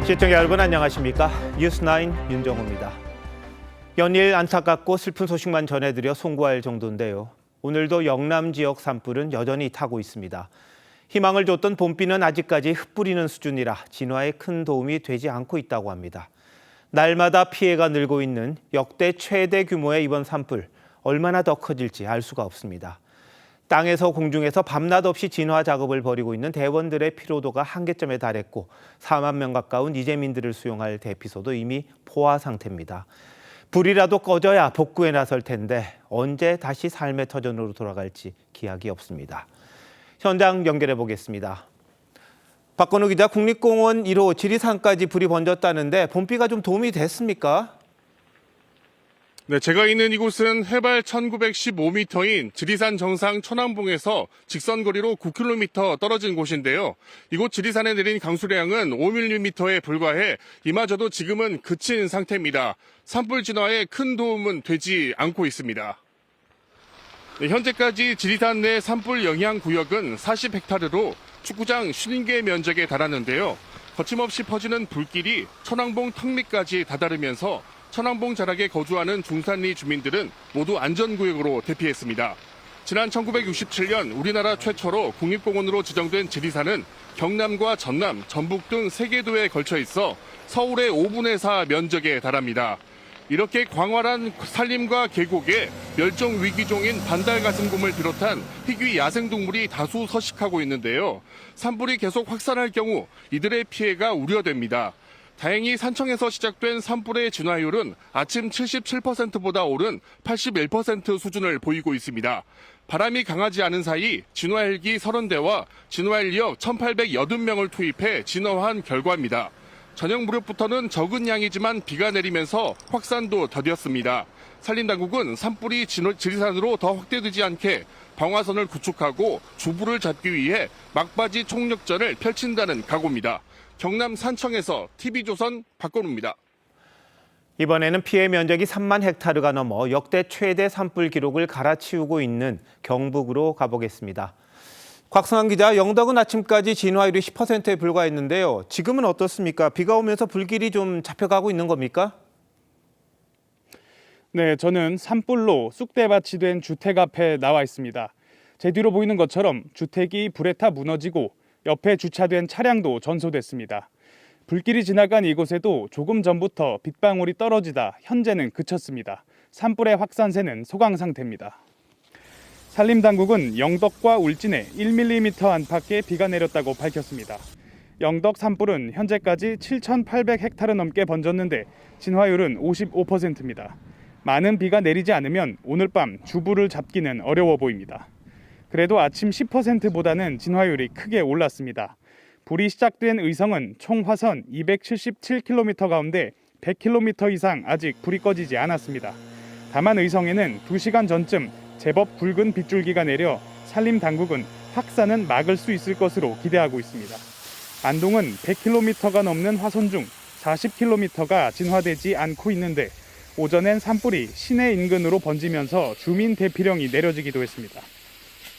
시청자 여러분 안녕하십니까? 뉴스9 윤정호입니다. 연일 안타깝고 슬픈 소식만 전해드려 송구할 정도인데요. 오늘도 영남 지역 산불은 여전히 타고 있습니다. 희망을 줬던 봄비는 아직까지 흩뿌리는 수준이라 진화에 큰 도움이 되지 않고 있다고 합니다. 날마다 피해가 늘고 있는 역대 최대 규모의 이번 산불, 얼마나 더 커질지 알 수가 없습니다. 땅에서 공중에서 밤낮 없이 진화 작업을 벌이고 있는 대원들의 피로도가 한계점에 달했고 4만 명 가까운 이재민들을 수용할 대피소도 이미 포화 상태입니다. 불이라도 꺼져야 복구에 나설 텐데 언제 다시 삶의 터전으로 돌아갈지 기약이 없습니다. 현장 연결해 보겠습니다. 박건우 기자, 국립공원 1호 지리산까지 불이 번졌다는데 봄비가 좀 도움이 됐습니까? 네, 제가 있는 이곳은 해발 1915m인 지리산 정상 천왕봉에서 직선거리로 9km 떨어진 곳인데요. 이곳 지리산에 내린 강수량은 5mm에 불과해 이마저도 지금은 그친 상태입니다. 산불 진화에 큰 도움은 되지 않고 있습니다. 네, 현재까지 지리산 내 산불 영향 구역은 40헥타르로 축구장 50개 면적에 달하는데요. 거침없이 퍼지는 불길이 천왕봉 턱 밑까지 다다르면서 천왕봉 자락에 거주하는 중산리 주민들은 모두 안전구역으로 대피했습니다. 지난 1967년 우리나라 최초로 국립공원으로 지정된 지리산은 경남과 전남, 전북 등 3개 도에 걸쳐 있어 서울의 5분의 4 면적에 달합니다. 이렇게 광활한 산림과 계곡에 멸종 위기종인 반달가슴곰을 비롯한 희귀 야생동물이 다수 서식하고 있는데요. 산불이 계속 확산할 경우 이들의 피해가 우려됩니다. 다행히 산청에서 시작된 산불의 진화율은 아침 77%보다 오른 81% 수준을 보이고 있습니다. 바람이 강하지 않은 사이 진화 헬기 30대와 진화 인력 1,880명을 투입해 진화한 결과입니다. 저녁 무렵부터는 적은 양이지만 비가 내리면서 확산도 더뎠습니다. 산림당국은 산불이 지리산으로 더 확대되지 않게 방화선을 구축하고 주부를 잡기 위해 막바지 총력전을 펼친다는 각오입니다. 경남 산청에서 TV조선 박건우입니다. 이번에는 피해 면적이 3만 헥타르가 넘어 역대 최대 산불 기록을 갈아치우고 있는 경북으로 가보겠습니다. 곽승환 기자, 영덕은 아침까지 진화율이 10%에 불과했는데요. 지금은 어떻습니까? 비가 오면서 불길이 좀 잡혀가고 있는 겁니까? 네, 저는 산불로 쑥대밭이 된 주택 앞에 나와 있습니다. 제 뒤로 보이는 것처럼 주택이 불에 타 무너지고 옆에 주차된 차량도 전소됐습니다. 불길이 지나간 이곳에도 조금 전부터 빗방울이 떨어지다 현재는 그쳤습니다. 산불의 확산세는 소강 상태입니다. 산림당국은 영덕과 울진에 1mm 안팎의 비가 내렸다고 밝혔습니다. 영덕 산불은 현재까지 7,800헥타르 넘게 번졌는데 진화율은 55%입니다. 많은 비가 내리지 않으면 오늘 밤 주부를 잡기는 어려워 보입니다. 그래도 아침 10%보다는 진화율이 크게 올랐습니다. 불이 시작된 의성은 총 화선 277km 가운데 100km 이상 아직 불이 꺼지지 않았습니다. 다만 의성에는 2시간 전쯤 제법 굵은 빗줄기가 내려 산림당국은 확산은 막을 수 있을 것으로 기대하고 있습니다. 안동은 100km가 넘는 화선 중 40km가 진화되지 않고 있는데 오전엔 산불이 시내 인근으로 번지면서 주민 대피령이 내려지기도 했습니다.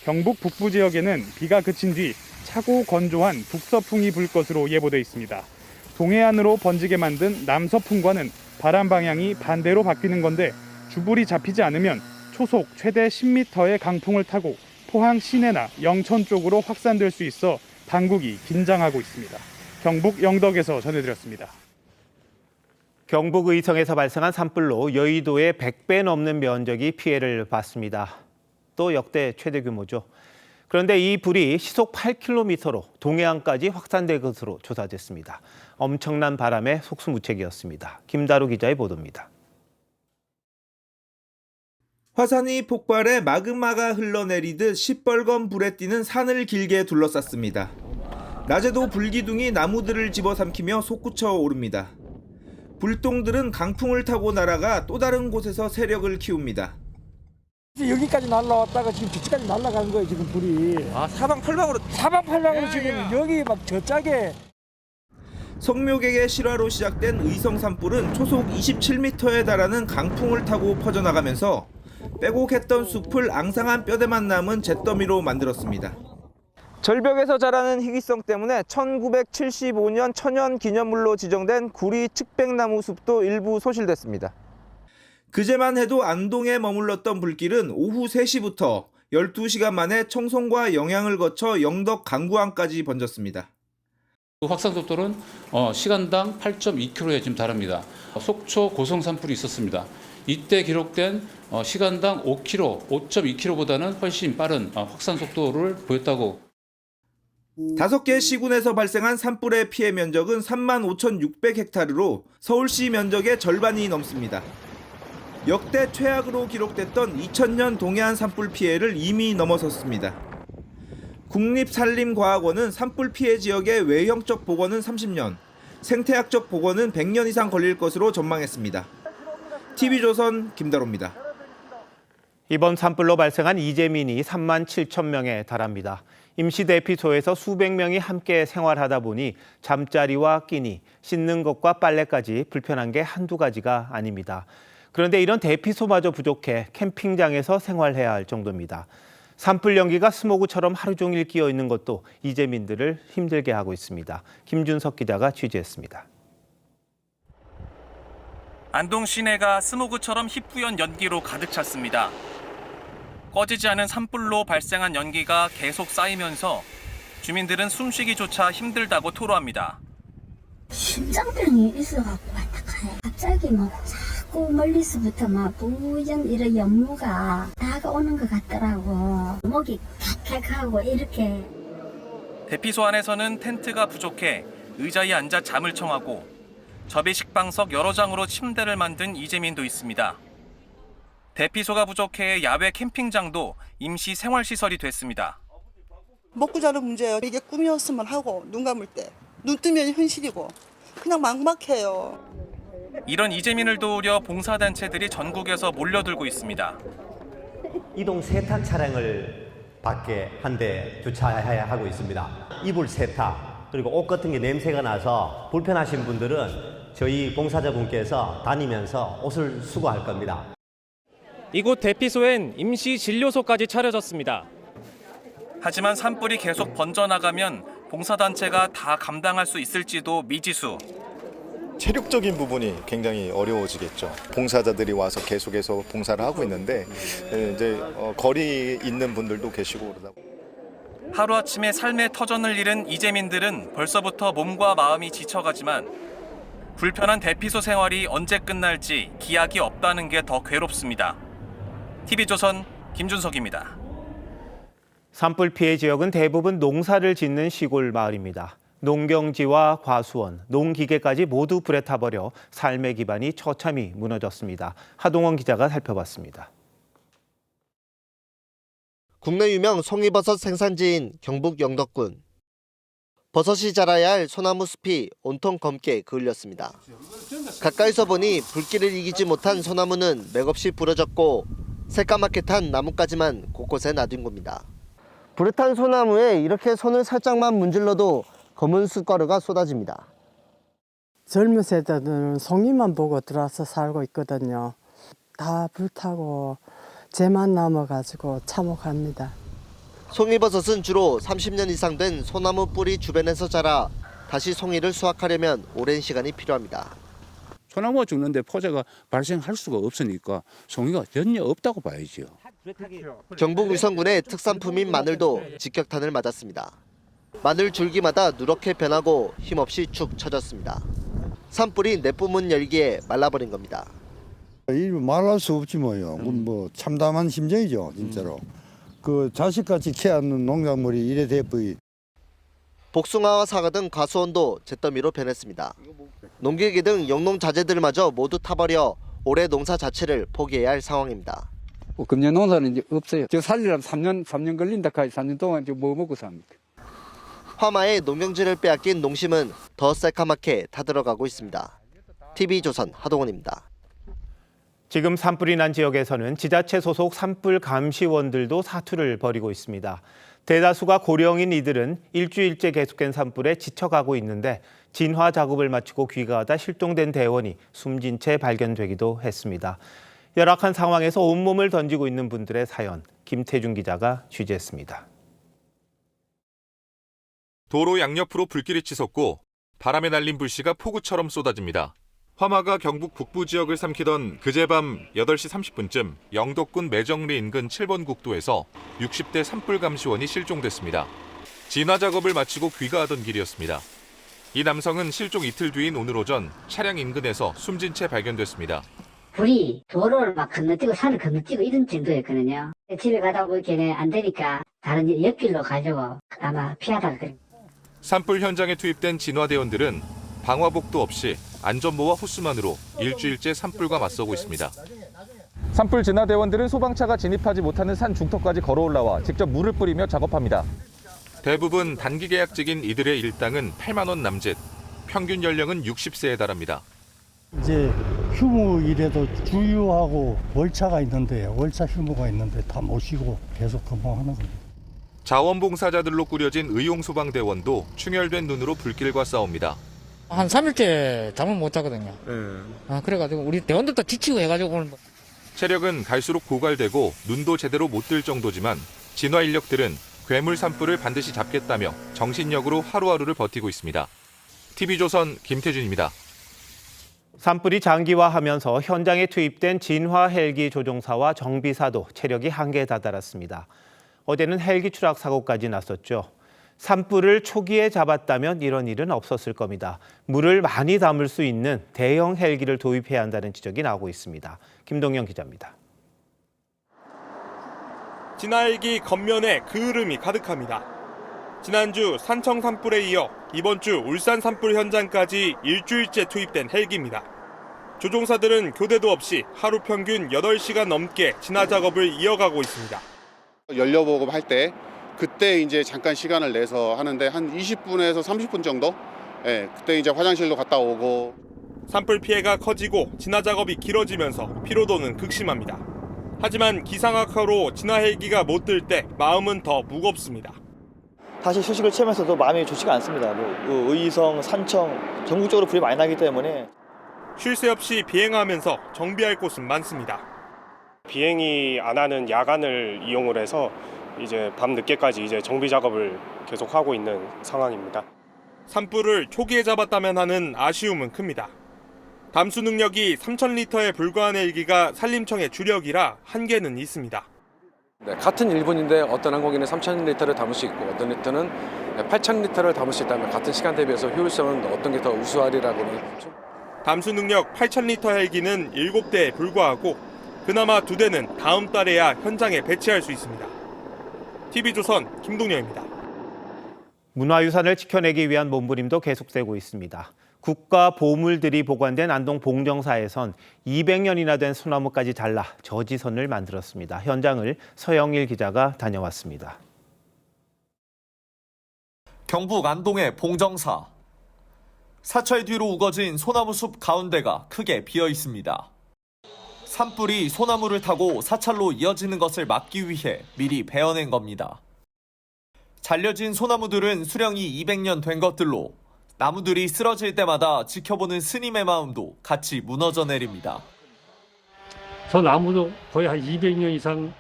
경북 북부 지역에는 비가 그친 뒤 차고 건조한 북서풍이 불 것으로 예보돼 있습니다. 동해안으로 번지게 만든 남서풍과는 바람 방향이 반대로 바뀌는 건데 주불이 잡히지 않으면 초속 최대 10m의 강풍을 타고 포항 시내나 영천 쪽으로 확산될 수 있어 당국이 긴장하고 있습니다. 경북 영덕에서 전해드렸습니다. 경북 의성에서 발생한 산불로 여의도의 100배 넘는 면적이 피해를 봤습니다. 또 역대 최대 규모죠. 그런데 이 불이 시속 8km로 동해안까지 확산될 것으로 조사됐습니다. 엄청난 바람에 속수무책이었습니다. 김다루 기자의 보도입니다. 화산이 폭발해 마그마가 흘러내리듯 시뻘건 불에 띄는 산을 길게 둘러쌌습니다. 낮에도 불기둥이 나무들을 집어삼키며 솟구쳐 오릅니다. 불똥들은 강풍을 타고 날아가 또 다른 곳에서 세력을 키웁니다. 여기까지 날라왔다가 지금 저쪽까지 날아가는 거예요, 지금 불이. 사방팔방으로 지금 여기 막 저짝에. 성묘객의 실화로 시작된 의성 산불은 초속 27m에 달하는 강풍을 타고 퍼져나가면서 빼곡했던 숲을 앙상한 뼈대만 남은 잿더미로 만들었습니다. 절벽에서 자라는 희귀성 때문에 1975년 천연기념물로 지정된 구리 측백나무 숲도 일부 소실됐습니다. 그제만 해도 안동에 머물렀던 불길은 오후 3시부터 12시간 만에 청송과 영양을 거쳐 영덕 강구항까지 번졌습니다. 확산속도는 시간당 8.2km에 지금 달합니다. 속초 고성 산불이 있었습니다. 이때 기록된 시간당 5km, 5.2km보다는 훨씬 빠른 확산 속도를 보였다고. 5개 시군에서 발생한 산불의 피해 면적은 35,600헥타르로 서울시 면적의 절반이 넘습니다. 역대 최악으로 기록됐던 2000년 동해안 산불 피해를 이미 넘어섰습니다. 국립산림과학원은 산불 피해 지역의 외형적 복원은 30년, 생태학적 복원은 100년 이상 걸릴 것으로 전망했습니다. TV조선 김다로입니다. 이번 산불로 발생한 이재민이 3만 7천 명에 달합니다. 임시대피소에서 수백 명이 함께 생활하다 보니 잠자리와 끼니, 씻는 것과 빨래까지 불편한 게 한두 가지가 아닙니다. 그런데 이런 대피소마저 부족해 캠핑장에서 생활해야 할 정도입니다. 산불 연기가 스모그처럼 하루 종일 끼어 있는 것도 이재민들을 힘들게 하고 있습니다. 김준석 기자가 취재했습니다. 안동 시내가 스모그처럼 희뿌연 연기로 가득 찼습니다. 꺼지지 않은 산불로 발생한 연기가 계속 쌓이면서 주민들은 숨쉬기조차 힘들다고 토로합니다. 심장병이 있어갖고 왔다 가요. 갑자기 막 자꾸 멀리서부터 막 부정 이런 연무가 다가오는 것 같더라고. 목이 탁탁하고 이렇게. 대피소 안에서는 텐트가 부족해 의자에 앉아 잠을 청하고 접이 식빵석 여러 장으로 침대를 만든 이재민도 있습니다. 대피소가 부족해 야외 캠핑장도 임시 생활시설이 됐습니다. 먹고 자는 문제예요. 이게 꿈이었으면 하고 눈 감을 때. 눈 뜨면 현실이고 그냥 막막해요. 이런 이재민을 도우려 봉사단체들이 전국에서 몰려들고 있습니다. 이동 세탁 차량을 밖에 한 대 주차해야 하고 있습니다. 이불 세탁 그리고 옷 같은 게 냄새가 나서 불편하신 분들은 저희 봉사자분께서 다니면서 옷을 수거할 겁니다. 이곳 대피소엔 임시 진료소까지 차려졌습니다. 하지만 산불이 계속 번져나가면 봉사단체가 다 감당할 수 있을지도 미지수. 체력적인 부분이 굉장히 어려워지겠죠. 봉사자들이 와서 계속해서 봉사를 하고 있는데 이제 거리 있는 분들도 계시고 그러다. 하루아침에 삶의 터전을 잃은 이재민들은 벌써부터 몸과 마음이 지쳐가지만 불편한 대피소 생활이 언제 끝날지 기약이 없다는 게 더 괴롭습니다. TV조선 김준석입니다. 산불 피해 지역은 대부분 농사를 짓는 시골 마을입니다. 농경지와 과수원, 농기계까지 모두 불에 타버려 삶의 기반이 처참히 무너졌습니다. 하동원 기자가 살펴봤습니다. 국내 유명 송이버섯 생산지인 경북 영덕군. 버섯이 자라야 할 소나무 숲이 온통 검게 그을렸습니다. 가까이서 보니 불길을 이기지 못한 소나무는 맥없이 부러졌고 새까맣게 탄 나뭇가지만 곳곳에 놔둔 겁니다. 불에 탄 소나무에 이렇게 손을 살짝만 문질러도 검은 숯가루가 쏟아집니다. 젊은 세대들은 송이만 보고 들어와서 살고 있거든요. 다 불타고 재만 남아가지고 참혹합니다. 송이버섯은 주로 30년 이상 된 소나무 뿌리 주변에서 자라 다시 송이를 수확하려면 오랜 시간이 필요합니다. 소나무가 죽는데 포자가 발생할 수가 없으니까 송이가 전혀 없다고 봐야죠. 경북 위성군의 특산품인 마늘도 직격탄을 맞았습니다. 마늘 줄기마다 누렇게 변하고 힘없이 축 처졌습니다. 산불이 내뿜은 열기에 말라버린 겁니다. 이 말할 수 없지 뭐요. 뭐 참담한 심정이죠, 진짜로. 그 자식같이 키우는 농작물이 이래 돼버리. 복숭아와 사과 등 과수원도 잿더미로 변했습니다. 농기계 등 영농 자재들마저 모두 타버려 올해 농사 자체를 포기해야 할 상황입니다. 금년 농사는 이제 없어요. 저 살리려면 3년 걸린다 카이 3년 동안 이제 뭐 먹고 삽니까? 화마에 농경지를 빼앗긴 농심은 더 새카맣게 타들어가고 있습니다. TV조선 하동원입니다. 지금 산불이 난 지역에서는 지자체 소속 산불 감시원들도 사투를 벌이고 있습니다. 대다수가 고령인 이들은 일주일째 계속된 산불에 지쳐가고 있는데 진화 작업을 마치고 귀가하다 실종된 대원이 숨진 채 발견되기도 했습니다. 열악한 상황에서 온몸을 던지고 있는 분들의 사연, 김태준 기자가 취재했습니다. 도로 양옆으로 불길이 치솟고 바람에 날린 불씨가 폭우처럼 쏟아집니다. 화마가 경북 북부 지역을 삼키던 그제밤 8시 30분쯤 영덕군 매정리 인근 7번 국도에서 60대 산불 감시원이 실종됐습니다. 진화 작업을 마치고 귀가하던 길이었습니다. 이 남성은 실종 이틀 뒤인 오늘 오전 차량 인근에서 숨진 채 발견됐습니다. 불이 도로를 막 건너뛰고 산을 건너뛰고 이런 정도였거든요. 집에 가다 보니까 안 되니까 다른 옆길로 가려고 아마 피하다가 그래. 산불 현장에 투입된 진화대원들은 방화복도 없이 안전모와 호스만으로 일주일째 산불과 맞서고 있습니다. 산불 진화대원들은 소방차가 진입하지 못하는 산 중턱까지 걸어 올라와 직접 물을 뿌리며 작업합니다. 대부분 단기 계약직인 이들의 일당은 8만 원 남짓, 평균 연령은 60세에 달합니다. 이제 휴무일에도 주유하고 월차가 있는데 월차 휴무가 있는데 다 모시고 계속 근무하는 겁니다. 자원봉사자들로 꾸려진 의용소방대원도 충혈된 눈으로 불길과 싸웁니다. 한 3일째 잠을 못 자거든요. 그래가지고 우리 대원들도 지치고 해가지고 오늘 체력은 갈수록 고갈되고 눈도 제대로 못 뜰 정도지만 진화 인력들은 괴물 산불을 반드시 잡겠다며 정신력으로 하루하루를 버티고 있습니다. TV조선 김태준입니다. 산불이 장기화하면서 현장에 투입된 진화 헬기 조종사와 정비사도 체력이 한계에 다다랐습니다. 어제는 헬기 추락 사고까지 났었죠. 산불을 초기에 잡았다면 이런 일은 없었을 겁니다. 물을 많이 담을 수 있는 대형 헬기를 도입해야 한다는 지적이 나오고 있습니다. 김동영 기자입니다. 진화 헬기 겉면에 그을음이 가득합니다. 지난주 산청 산불에 이어 이번 주 울산 산불 현장까지 일주일째 투입된 헬기입니다. 조종사들은 교대도 없이 하루 평균 8시간 넘게 진화 작업을 이어가고 있습니다. 연료 보급할 때 그때 이제 잠깐 시간을 내서 하는데 한 20분에서 30분 정도? 그때 이제 화장실도 갔다 오고. 산불 피해가 커지고 진화 작업이 길어지면서 피로도는 극심합니다. 하지만 기상 악화로 진화 헬기가 못 뜰 때 마음은 더 무겁습니다. 다시 휴식을 취하면서도 마음이 좋지가 않습니다. 의성, 산청 전국적으로 불이 많이 나기 때문에 쉴 새 없이 비행하면서 정비할 곳은 많습니다. 비행이 안 하는 야간을 이용을 해서 이제 밤 늦게까지 이제 정비 작업을 계속하고 있는 상황입니다. 산불을 초기에 잡았다면 하는 아쉬움은 큽니다. 담수 능력이 3,000리터에 불과한 헬기가 산림청의 주력이라 한계는 있습니다. 네, 같은 1분인데 어떤 항공기는 3,000리터를 담을 수 있고 어떤 리터는 8,000리터를 담을 수 있다면 같은 시간 대비해서 효율성은 어떤 게 더 우수하리라고는. 담수 능력 8,000리터 헬기는 7대에 불과하고 그나마 2대는 다음 달에야 현장에 배치할 수 있습니다. TV조선 김동영입니다. 문화유산을 지켜내기 위한 몸부림도 계속되고 있습니다. 국가 보물들이 보관된 안동 봉정사에선 200년이나 된 소나무까지 잘라 저지선을 만들었습니다. 현장을 서영일 기자가 다녀왔습니다. 경북 안동의 봉정사. 사찰 뒤로 우거진 소나무 숲 가운데가 크게 비어 있습니다. 산불이 소나무를 타고 사찰로 이어지는 것을 막기 위해 미리 베어낸 겁니다. 잘려진 소나무들은 수령이 200년 된 것들로 나무들이 쓰러질 때마다 지켜보는 스님의 마음도 같이 무너져 내립니다. 저 나무도 거의 한 200년 이상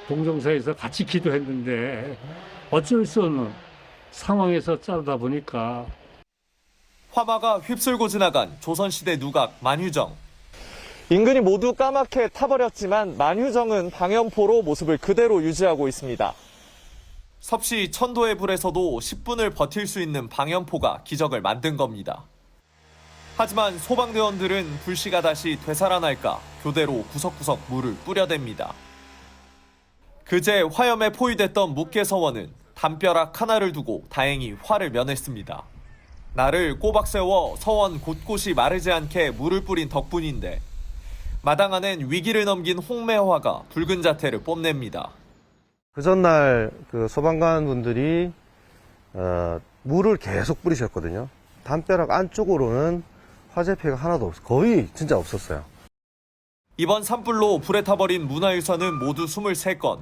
봉정사에서 같이 기도했는데 어쩔 수 없는 상황에서 자르다 보니까. 화마가 휩쓸고 지나간 조선시대 누각 만휴정. 인근이 모두 까맣게 타버렸지만 만휴정은 방염포로 모습을 그대로 유지하고 있습니다. 섭씨 1000도의 불에서도 10분을 버틸 수 있는 방염포가 기적을 만든 겁니다. 하지만 소방대원들은 불씨가 다시 되살아날까 교대로 구석구석 물을 뿌려댑니다. 그제 화염에 포위됐던 묵계서원은 담벼락 하나를 두고 다행히 화를 면했습니다. 날을 꼬박 세워 서원 곳곳이 마르지 않게 물을 뿌린 덕분인데 마당 안엔 위기를 넘긴 홍매화가 붉은 자태를 뽐냅니다. 그 전날 그 소방관 분들이 물을 계속 뿌리셨거든요. 담벼락 안쪽으로는 화재 피해가 하나도 없어요. 거의 진짜 없었어요. 이번 산불로 불에 타버린 문화유산은 모두 23건.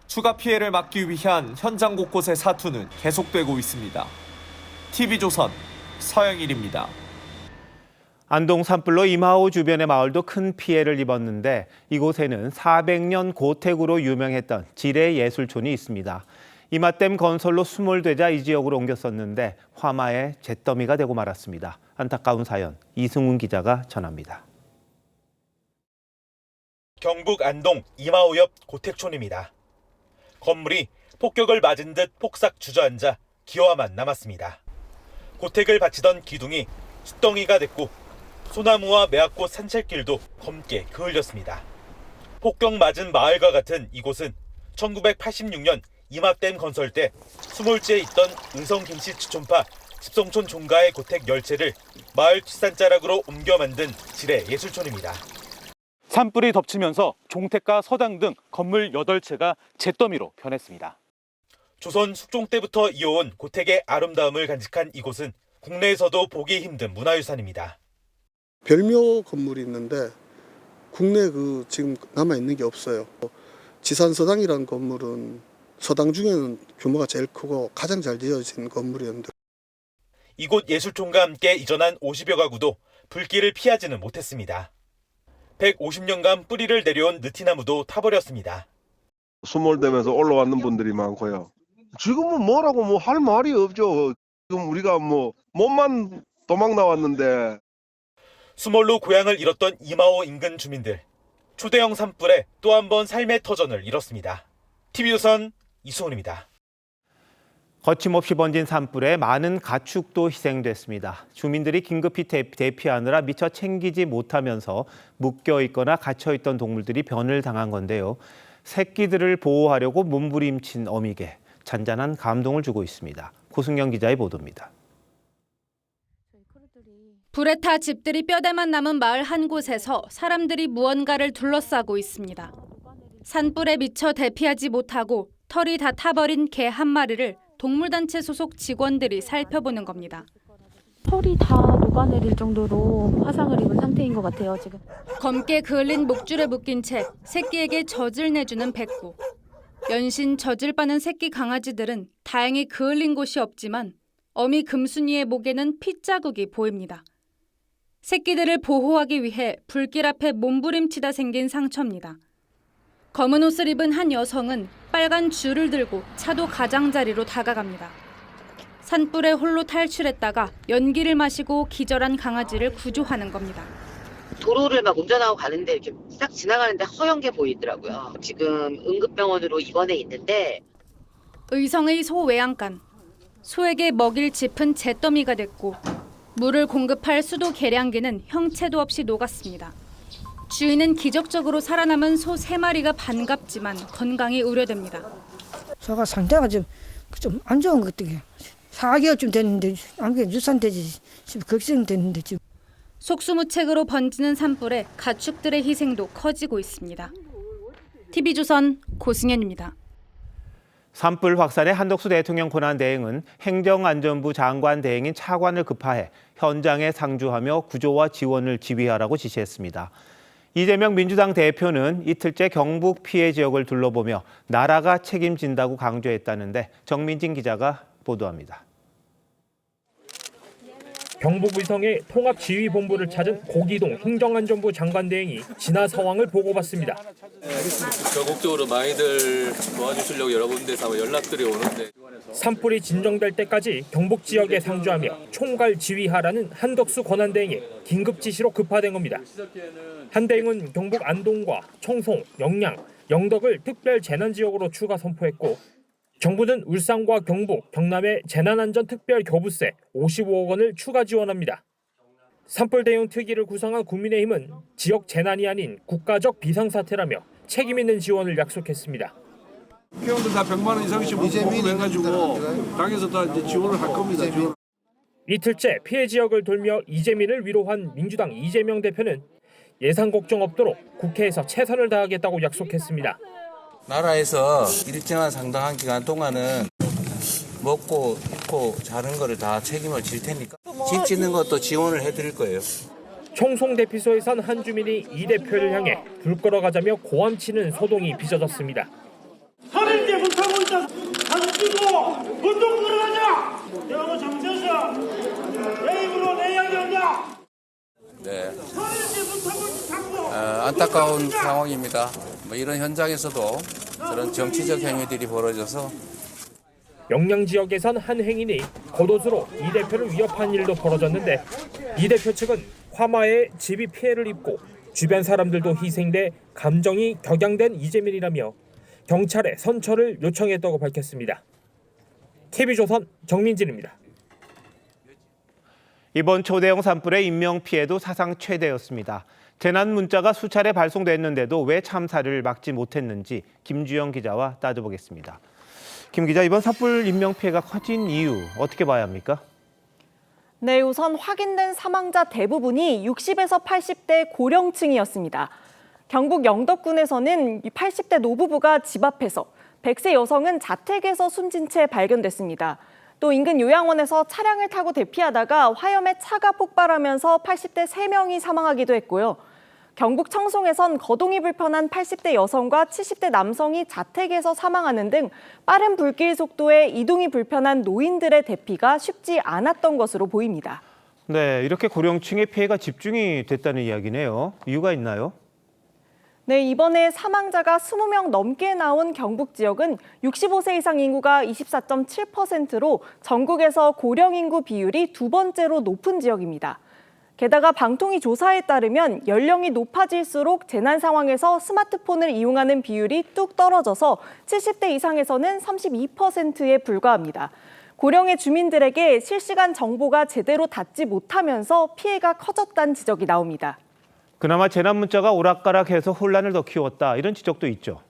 추가 피해를 막기 위한 현장 곳곳의 사투는 계속되고 있습니다. TV조선 서영일입니다. 안동 산불로 이마오 주변의 마을도 큰 피해를 입었는데 이곳에는 400년 고택으로 유명했던 지뢰예술촌이 있습니다. 이마댐 건설로 수몰되자 이 지역으로 옮겼었는데 화마의 잿더미가 되고 말았습니다. 안타까운 사연 이승훈 기자가 전합니다. 경북 안동 이마오 옆 고택촌입니다. 건물이 폭격을 맞은 듯 폭삭 주저앉아 기와만 남았습니다. 고택을 바치던 기둥이 숫덩이가 됐고 소나무와 매화꽃 산책길도 검게 그을렸습니다. 폭격 맞은 마을과 같은 이곳은 1986년 이마댐 건설 때 수몰지에 있던 의성김씨 추촌파 집성촌 종가의 고택 10채를 마을 뒷산자락으로 옮겨 만든 지뢰 예술촌입니다. 산불이 덮치면서 종택과 서당 등 건물 8채가 잿더미로 변했습니다. 조선 숙종 때부터 이어온 고택의 아름다움을 간직한 이곳은 국내에서도 보기 힘든 문화유산입니다. 별묘 건물이 있는데 국내 지금 남아있는 게 없어요. 지산서당이라는 건물은 서당 중에는 규모가 제일 크고 가장 잘 지어진 건물이었는데 이곳 예술촌과 함께 이전한 50여 가구도 불길을 피하지는 못했습니다. 150년간 뿌리를 내려온 느티나무도 타버렸습니다. 수몰되면서 올라왔는 분들이 많고요. 지금은 뭐라고 할 말이 없죠. 지금 우리가 몸만 도망 나왔는데. 수몰로 고향을 잃었던 이마오 인근 주민들. 초대형 산불에 또 한 번 삶의 터전을 잃었습니다. TV조선 이수훈입니다. 거침없이 번진 산불에 많은 가축도 희생됐습니다. 주민들이 긴급히 대피하느라 미처 챙기지 못하면서 묶여있거나 갇혀있던 동물들이 변을 당한 건데요. 새끼들을 보호하려고 몸부림친 어미게 잔잔한 감동을 주고 있습니다. 고승영 기자의 보도입니다. 불에 타 집들이 뼈대만 남은 마을 한 곳에서 사람들이 무언가를 둘러싸고 있습니다. 산불에 미처 대피하지 못하고 털이 다 타버린 개 한 마리를 동물단체 소속 직원들이 살펴보는 겁니다. 털이 다 녹아내릴 정도로 화상을 입은 상태인 것 같아요, 지금. 검게 그을린 목줄에 묶인 채 새끼에게 젖을 내주는 백구. 연신 젖을 빠는 새끼 강아지들은 다행히 그을린 곳이 없지만 어미 금순이의 목에는 핏자국이 보입니다. 새끼들을 보호하기 위해 불길 앞에 몸부림치다 생긴 상처입니다. 검은 옷을 입은 한 여성은 빨간 줄을 들고 차도 가장자리로 다가갑니다. 산불에 홀로 탈출했다가 연기를 마시고 기절한 강아지를 구조하는 겁니다. 도로를 막 운전하고 가는데 이렇게 싹 지나가는데 허연 게 보이더라고요. 지금 응급병원으로 입원해 있는데. 의성의 소 외양간. 소에게 먹일 짚은 잿더미가 됐고 물을 공급할 수도 계량기는 형체도 없이 녹았습니다. 주인은 기적적으로 살아남은 소 3마리가 반갑지만 건강이 우려됩니다. 소가 상태가 좀 안 좋은 것 같아요. 4개월쯤 됐는데 안개 유산되지 걱정됐는데 지금. 속수무책으로 번지는 산불에 가축들의 희생도 커지고 있습니다. TV조선 고승현입니다. 산불 확산에 한덕수 대통령 권한 대행은 행정안전부 장관 대행인 차관을 급파해 현장에 상주하며 구조와 지원을 지휘하라고 지시했습니다. 이재명 민주당 대표는 이틀째 경북 피해 지역을 둘러보며 나라가 책임진다고 강조했다는데 정민진 기자가 보도합니다. 경북 의성의 통합지휘본부를 찾은 고기동 행정안전부 장관 대행이 진화 상황을 보고받습니다. 적극적으로 많이들 도와주시려고 여러 군데서 연락들이 오는데 산불이 진정될 때까지 경북 지역에 상주하며 총괄 지휘하라는 한덕수 권한대행의 긴급 지시로 급파된 겁니다. 한 대행은 경북 안동과 청송, 영양, 영덕을 특별 재난지역으로 추가 선포했고 정부는 울산과 경북, 경남에 재난안전특별교부세 55억 원을 추가 지원합니다. 산불 대응 특위를 구성한 국민의힘은 지역 재난이 아닌 국가적 비상사태라며 책임 있는 지원을 약속했습니다. 회원들 다 100만 원 이상씩 모금해가지고 당에서 다 이제 지원을 할 겁니다. 이틀째 피해 지역을 돌며 이재민을 위로한 민주당 이재명 대표는 예산 걱정 없도록 국회에서 최선을 다하겠다고 약속했습니다. 나라에서 일정한 상당한 기간 동안은 먹고 입고 자는 거를 다 책임을 질 테니까 집 짓는 것도 지원을 해드릴 거예요. 청송 대피소에선 한 주민이 이 대표를 향해 불 끌어가자며 고함치는 소동이 빚어졌습니다. 살인지 못하고 있다. 가지고 운동 끌어가자. 여러분 정세서 내 입으로 내 이야기 한다. 네. 안타까운 상황입니다. 이런 현장에서도 그런 정치적 행위들이 벌어져서 영양 지역에선 한 행인이 겉옷으로 이 대표를 위협한 일도 벌어졌는데 이 대표 측은 화마에 집이 피해를 입고 주변 사람들도 희생돼 감정이 격양된 이재민이라며 경찰에 선처를 요청했다고 밝혔습니다. KB조선 정민진입니다. 이번 초대형 산불의 인명피해도 사상 최대였습니다. 재난 문자가 수차례 발송됐는데도 왜 참사를 막지 못했는지 김주영 기자와 따져보겠습니다. 김 기자, 이번 산불 인명피해가 커진 이유 어떻게 봐야 합니까? 네, 우선 확인된 사망자 대부분이 60에서 80대 고령층이었습니다. 경북 영덕군에서는 80대 노부부가 집 앞에서, 100세 여성은 자택에서 숨진 채 발견됐습니다. 또 인근 요양원에서 차량을 타고 대피하다가 화염에 차가 폭발하면서 80대 3명이 사망하기도 했고요. 경북 청송에선 거동이 불편한 80대 여성과 70대 남성이 자택에서 사망하는 등 빠른 불길 속도에 이동이 불편한 노인들의 대피가 쉽지 않았던 것으로 보입니다. 네, 이렇게 고령층의 피해가 집중이 됐다는 이야기네요. 이유가 있나요? 네, 이번에 사망자가 20명 넘게 나온 경북 지역은 65세 이상 인구가 24.7%로 전국에서 고령 인구 비율이 두 번째로 높은 지역입니다. 게다가 방통위 조사에 따르면 연령이 높아질수록 재난 상황에서 스마트폰을 이용하는 비율이 뚝 떨어져서 70대 이상에서는 32%에 불과합니다. 고령의 주민들에게 실시간 정보가 제대로 닿지 못하면서 피해가 커졌다는 지적이 나옵니다. 그나마 재난 문자가 오락가락해서 혼란을 더 키웠다, 이런 지적도 있죠.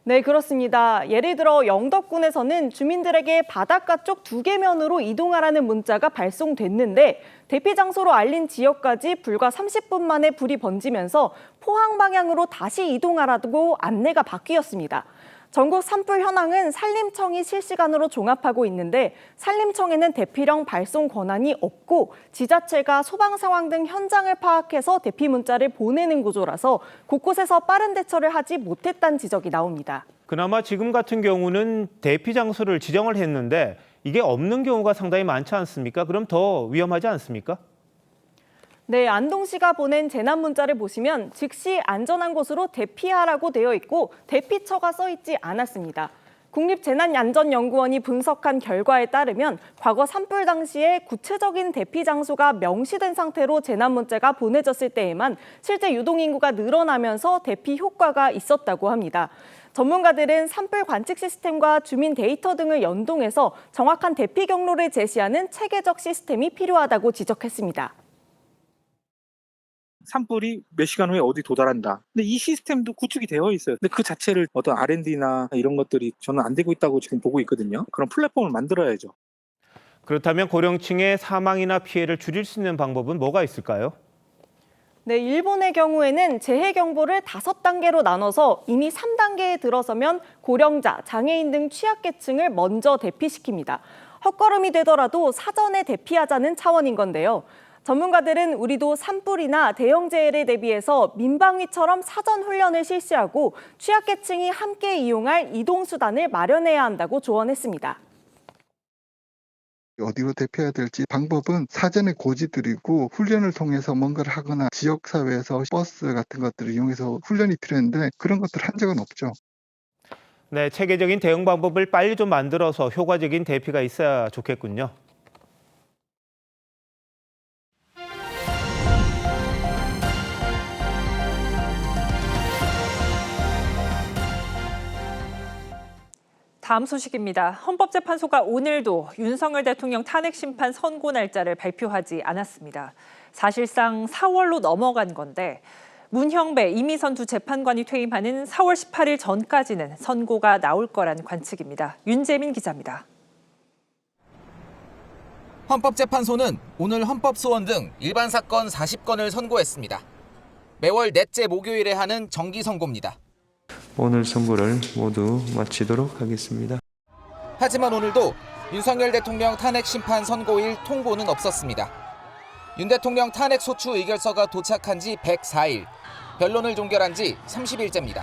네, 그렇습니다. 예를 들어 영덕군에서는 주민들에게 바닷가 쪽 2개면으로 이동하라는 문자가 발송됐는데 대피 장소로 알린 지역까지 불과 30분 만에 불이 번지면서 포항 방향으로 다시 이동하라고 안내가 바뀌었습니다. 전국 산불 현황은 산림청이 실시간으로 종합하고 있는데 산림청에는 대피령 발송 권한이 없고 지자체가 소방 상황 등 현장을 파악해서 대피 문자를 보내는 구조라서 곳곳에서 빠른 대처를 하지 못했다는 지적이 나옵니다. 그나마 지금 같은 경우는 대피 장소를 지정을 했는데 이게 없는 경우가 상당히 많지 않습니까? 그럼 더 위험하지 않습니까? 네, 안동시가 보낸 재난 문자를 보시면 즉시 안전한 곳으로 대피하라고 되어 있고 대피처가 써 있지 않았습니다. 국립재난안전연구원이 분석한 결과에 따르면 과거 산불 당시에 구체적인 대피 장소가 명시된 상태로 재난 문자가 보내졌을 때에만 실제 유동 인구가 늘어나면서 대피 효과가 있었다고 합니다. 전문가들은 산불 관측 시스템과 주민 데이터 등을 연동해서 정확한 대피 경로를 제시하는 체계적 시스템이 필요하다고 지적했습니다. 산불이 몇 시간 후에 어디 도달한다. 근데 이 시스템도 구축이 되어 있어요. 근데 그 자체를 어떤 R&D나 이런 것들이 저는 안 되고 있다고 지금 보고 있거든요. 그런 플랫폼을 만들어야죠. 그렇다면 고령층의 사망이나 피해를 줄일 수 있는 방법은 뭐가 있을까요? 네, 일본의 경우에는 재해 경보를 5단계로 나눠서 이미 3단계에 들어서면 고령자, 장애인 등 취약계층을 먼저 대피시킵니다. 헛걸음이 되더라도 사전에 대피하자는 차원인 건데요. 전문가들은 우리도 산불이나 대형재해를 대비해서 민방위처럼 사전 훈련을 실시하고 취약계층이 함께 이용할 이동수단을 마련해야 한다고 조언했습니다. 어디로 대피해야 될지 방법은 사전에 고지드리고 훈련을 통해서 뭔가를 하거나 지역사회에서 버스 같은 것들을 이용해서 훈련이 필요했는데 그런 것들을 한 적은 없죠. 네, 체계적인 대응 방법을 빨리 좀 만들어서 효과적인 대피가 있어야 좋겠군요. 다음 소식입니다. 헌법재판소가 오늘도 윤석열 대통령 탄핵 심판 선고 날짜를 발표하지 않았습니다. 사실상 4월로 넘어간 건데 문형배, 이미선 두 재판관이 퇴임하는 4월 18일 전까지는 선고가 나올 거란 관측입니다. 윤재민 기자입니다. 헌법재판소는 오늘 헌법소원 등 일반 사건 40건을 선고했습니다. 매월 넷째 목요일에 하는 정기 선고입니다. 오늘 선고를 모두 마치도록 하겠습니다. 하지만 오늘도 윤석열 대통령 탄핵 심판 선고일 통보는 없었습니다. 윤 대통령 탄핵 소추 의결서가 도착한 지 104일, 변론을 종결한 지 30일째입니다.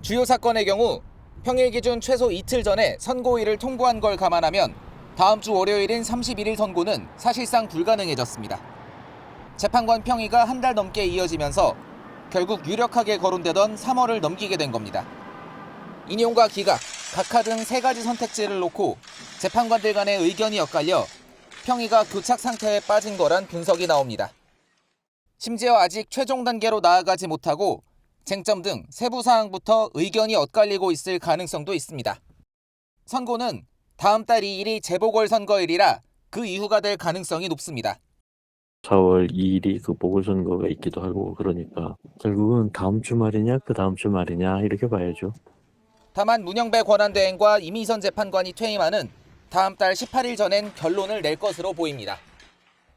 주요 사건의 경우 평일 기준 최소 이틀 전에 선고일을 통보한 걸 감안하면 다음 주 월요일인 31일 선고는 사실상 불가능해졌습니다. 재판관 평의가 한 달 넘게 이어지면서 결국 유력하게 거론되던 3월을 넘기게 된 겁니다. 인용과 기각, 각하 등 3가지 선택지를 놓고 재판관들 간의 의견이 엇갈려 평의가 교착 상태에 빠진 거란 분석이 나옵니다. 심지어 아직 최종 단계로 나아가지 못하고 쟁점 등 세부 사항부터 의견이 엇갈리고 있을 가능성도 있습니다. 선고는 다음 달 2일이 재보궐선거일이라 그 이후가 될 가능성이 높습니다. 4월 2일이 그 보궐선거가 있기도 하고 그러니까 결국은 다음 주말이냐 그 다음 주말이냐 이렇게 봐야죠. 다만 문영배 권한대행과 이미선 재판관이 퇴임하는 다음 달 18일 전엔 결론을 낼 것으로 보입니다.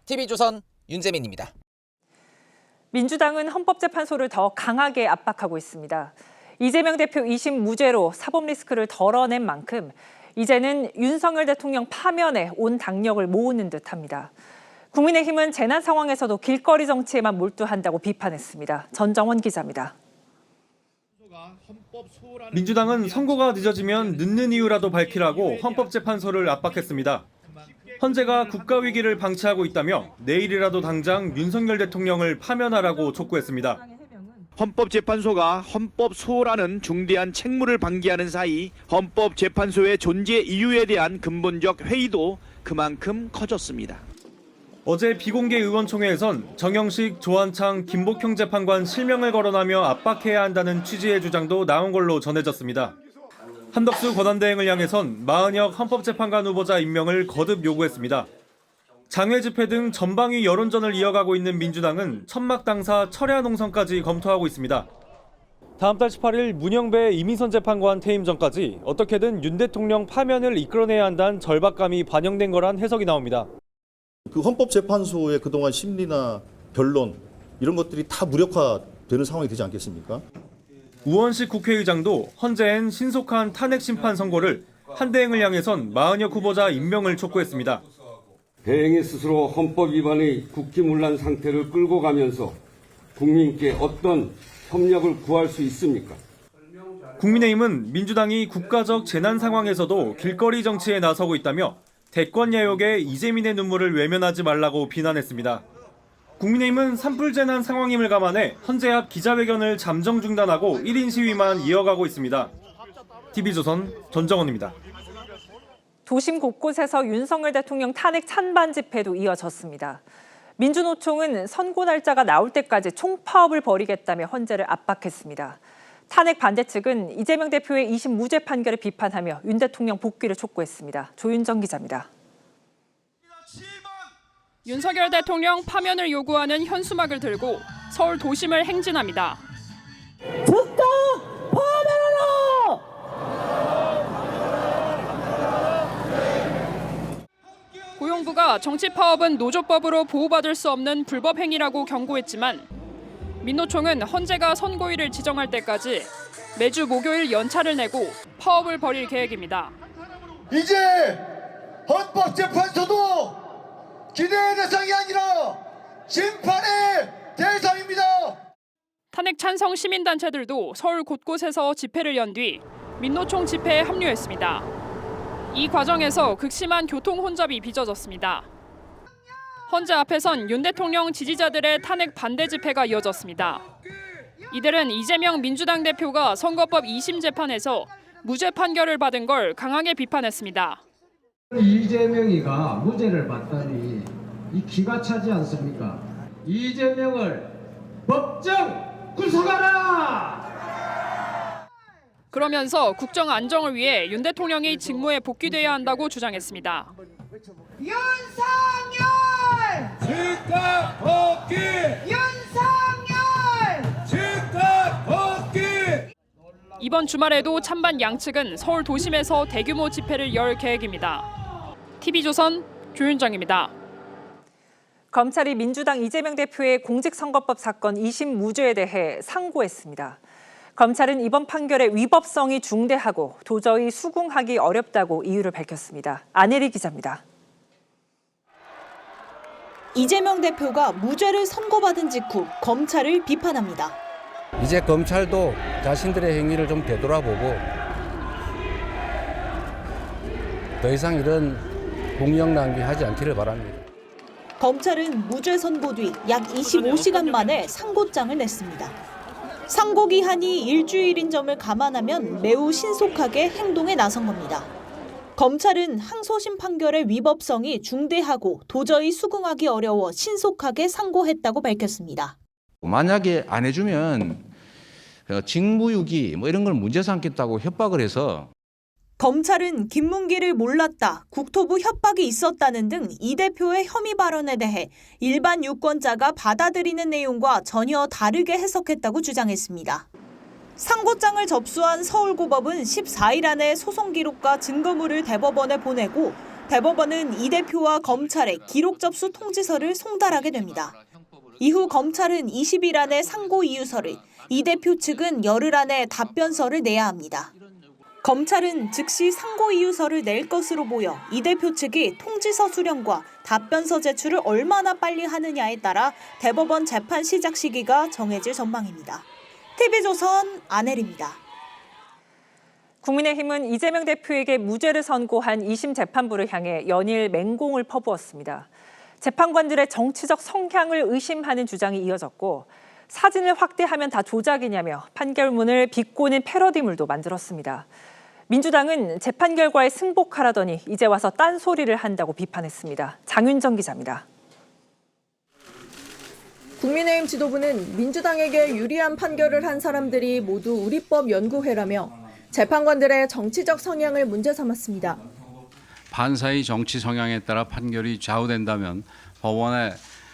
TV조선 윤재민입니다. 민주당은 헌법재판소를 더 강하게 압박하고 있습니다. 이재명 대표 2심 무죄로 사법 리스크를 덜어낸 만큼 이제는 윤석열 대통령 파면에 온 당력을 모으는 듯합니다. 국민의힘은 재난 상황에서도 길거리 정치에만 몰두한다고 비판했습니다. 전정원 기자입니다. 민주당은 선고가 늦어지면 늦는 이유라도 밝히라고 헌법재판소를 압박했습니다. 헌재가 국가위기를 방치하고 있다며 내일이라도 당장 윤석열 대통령을 파면하라고 촉구했습니다. 헌법재판소가 헌법 소홀하는 중대한 책무를 방기하는 사이 헌법재판소의 존재 이유에 대한 근본적 회의도 그만큼 커졌습니다. 어제 비공개 의원총회에선 정영식, 조한창, 김복형 재판관 실명을 거론하며 압박해야 한다는 취지의 주장도 나온 걸로 전해졌습니다. 한덕수 권한대행을 향해선 마은혁 헌법재판관 후보자 임명을 거듭 요구했습니다. 장외 집회 등 전방위 여론전을 이어가고 있는 민주당은 천막 당사 철야 농성까지 검토하고 있습니다. 다음 달 18일 문영배 이민선 재판관 퇴임 전까지 어떻게든 윤 대통령 파면을 이끌어내야 한다는 절박감이 반영된 거란 해석이 나옵니다. 그 헌법재판소의 그동안 심리나 변론 이런 것들이 다 무력화되는 상황이 되지 않겠습니까? 우원식 국회의장도 헌재엔 신속한 탄핵 심판 선고를, 한대행을 향해선 마은혁 후보자 임명을 촉구했습니다. 대행이 스스로 헌법 위반의 국기문란 상태를 끌고 가면서 국민께 어떤 협력을 구할 수 있습니까? 국민의힘은 민주당이 국가적 재난 상황에서도 길거리 정치에 나서고 있다며 대권 야욕에 이재민의 눈물을 외면하지 말라고 비난했습니다. 국민의힘은 산불 재난 상황임을 감안해 헌재 앞 기자회견을 잠정 중단하고 1인 시위만 이어가고 있습니다. TV조선 전정원입니다. 도심 곳곳에서 윤석열 대통령 탄핵 찬반 집회도 이어졌습니다. 민주노총은 선고 날짜가 나올 때까지 총파업을 벌이겠다며 헌재를 압박했습니다. 탄핵 반대 측은 이재명 대표의 2심 무죄 판결을 비판하며 윤 대통령 복귀를 촉구했습니다. 조윤정 기자입니다. 윤석열 대통령 파면을 요구하는 현수막을 들고 서울 도심을 행진합니다. 즉각 파면하라! 고용부가 정치 파업은 노조법으로 보호받을 수 없는 불법 행위라고 경고했지만 민노총은 헌재가 선고일을 지정할 때까지 매주 목요일 연차를 내고 파업을 벌일 계획입니다. 이제 헌법재판소도 기대의 대상이 아니라 심판의 대상입니다. 탄핵 찬성 시민단체들도 서울 곳곳에서 집회를 연 뒤 민노총 집회에 합류했습니다. 이 과정에서 극심한 교통 혼잡이 빚어졌습니다. 헌재 앞에선 윤 대통령 지지자들의 탄핵 반대 집회가 이어졌습니다. 이들은 이재명 민주당 대표가 선거법 2심 재판에서 무죄 판결을 받은 걸 강하게 비판했습니다. 이재명이가 무죄를 받다니 이 기가 차지 않습니까? 이재명을 법정 구속하라! 그러면서 국정 안정을 위해 윤 대통령이 직무에 복귀돼야 한다고 주장했습니다. 윤석열! 즉각 복귀! 윤석열! 즉각 복귀! 이번 주말에도 찬반 양측은 서울 도심에서 대규모 집회를 열 계획입니다. TV조선 조윤정입니다. 검찰이 민주당 이재명 대표의 공직선거법 사건 2심 무죄에 대해 상고했습니다. 검찰은 이번 판결의 위법성이 중대하고 도저히 수긍하기 어렵다고 이유를 밝혔습니다. 안혜리 기자입니다. 이재명 대표가 무죄를 선고받은 직후 검찰을 비판합니다. 이제 검찰도 자신들의 행위를 좀 되돌아보고 더 이상 이런 공력 낭비하지 않기를 바랍니다. 검찰은 무죄 선고 뒤 약 25시간 만에 상고장을 냈습니다. 상고 기한이 일주일인 점을 감안하면 매우 신속하게 행동에 나선 겁니다. 검찰은 항소심 판결의 위법성이 중대하고 도저히 수긍하기 어려워 신속하게 상고했다고 밝혔습니다. 만약에 안 해주면 직무유기 이런 걸 문제 삼겠다고 협박을 해서 검찰은 김문기를 몰랐다, 국토부 협박이 있었다는 등 이 대표의 혐의 발언에 대해 일반 유권자가 받아들이는 내용과 전혀 다르게 해석했다고 주장했습니다. 상고장을 접수한 서울고법은 14일 안에 소송 기록과 증거물을 대법원에 보내고 대법원은 이 대표와 검찰에 기록 접수 통지서를 송달하게 됩니다. 이후 검찰은 20일 안에 상고 이유서를, 이 대표 측은 열흘 안에 답변서를 내야 합니다. 검찰은 즉시 상고 이유서를 낼 것으로 보여 이 대표 측이 통지서 수령과 답변서 제출을 얼마나 빨리 하느냐에 따라 대법원 재판 시작 시기가 정해질 전망입니다. TV조선 안혜리입니다. 국민의힘은 이재명 대표에게 무죄를 선고한 2심 재판부를 향해 연일 맹공을 퍼부었습니다. 재판관들의 정치적 성향을 의심하는 주장이 이어졌고 사진을 확대하면 다 조작이냐며 판결문을 비꼬는 패러디물도 만들었습니다. 민주당은 재판 결과에 승복하라더니 이제 와서 딴소리를 한다고 비판했습니다. 장윤정 기자입니다. 국민의힘 지도부는 민주당에게 유리한 판결을 한 사람들이 모두 우리법연구회라며 재판관들의 정치적 성향을 문제 삼았습니다. 판사의 정치 성향에 따라 판결이 좌우된다면 법원의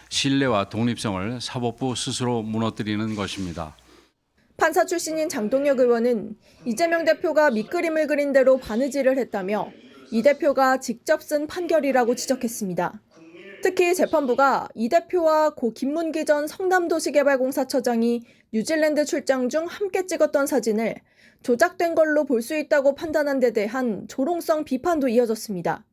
신뢰와 독립성을 사법부 스스로 무너뜨리는 것입니다. 판사 출신인 장동혁 의원은 이재명 대표가 밑그림을 그린 대로 바느질을 했다며 이 대표가 직접 쓴 판결이라고 지적했습니다. 특히 재판부가 이 대표와 고 김문기 전 성남도시개발공사처장이 뉴질랜드 출장 중 함께 찍었던 사진을 조작된 걸로 볼 수 있다고 판단한 데 대한 조롱성 비판도 이어졌습니다.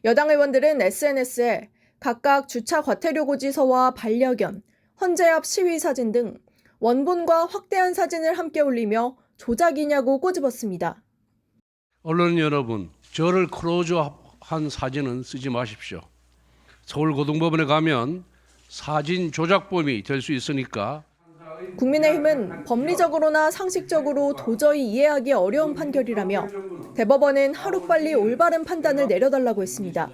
여당 의원들은 SNS에 각각 주차 과태료 고지서와 반려견, 헌재 앞 시위 사진 등 원본과 확대한 사진을 함께 올리며 조작이냐고 꼬집었습니다. 언론 여러분, 저를 클로즈업한 사진은 쓰지 마십시오. 서울고등법원에 가면 사진 조작범이 될 수 있으니까. 국민의힘은 법리적으로나 상식적으로 도저히 이해하기 어려운 판결이라며 대법원은 하루빨리 올바른 판단을 내려달라고 했습니다.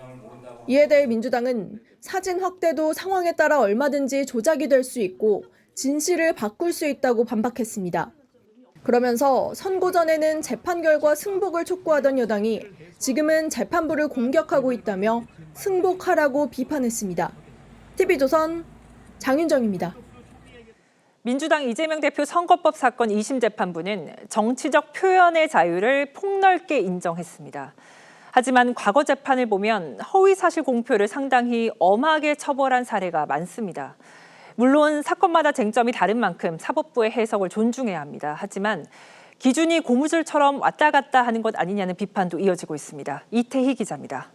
이에 대해 민주당은 사진 확대도 상황에 따라 얼마든지 조작이 될 수 있고 진실을 바꿀 수 있다고 반박했습니다. 그러면서 선고 전에는 재판 결과 승복을 촉구하던 여당이 지금은 재판부를 공격하고 있다며 승복하라고 비판했습니다. TV조선 장윤정입니다. 민주당 이재명 대표 선거법 사건 2심 재판부는 정치적 표현의 자유를 폭넓게 인정했습니다. 하지만 과거 재판을 보면 허위사실 공표를 상당히 엄하게 처벌한 사례가 많습니다. 물론 사건마다 쟁점이 다른 만큼 사법부의 해석을 존중해야 합니다. 하지만 기준이 고무줄처럼 왔다 갔다 하는 것 아니냐는 비판도 이어지고 있습니다. 이태희 기자입니다.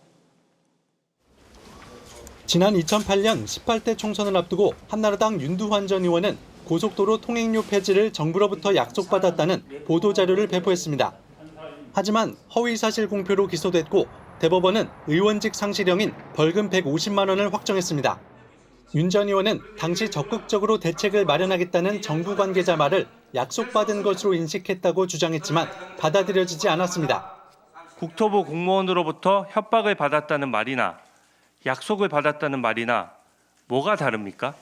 지난 2008년 18대 총선을 앞두고 한나라당 윤두환 전 의원은 고속도로 통행료 폐지를 정부로부터 약속받았다는 보도자료를 배포했습니다. 하지만 허위사실 공표로 기소됐고 대법원은 의원직 상실형인 벌금 150만 원을 확정했습니다. 윤 전 의원은 당시 적극적으로 대책을 마련하겠다는 정부 관계자 말을 약속받은 것으로 인식했다고 주장했지만 받아들여지지 않았습니다. 국토부 공무원으로부터 협박을 받았다는 말이나 약속을 받았다는 말이나 뭐가 다릅니까?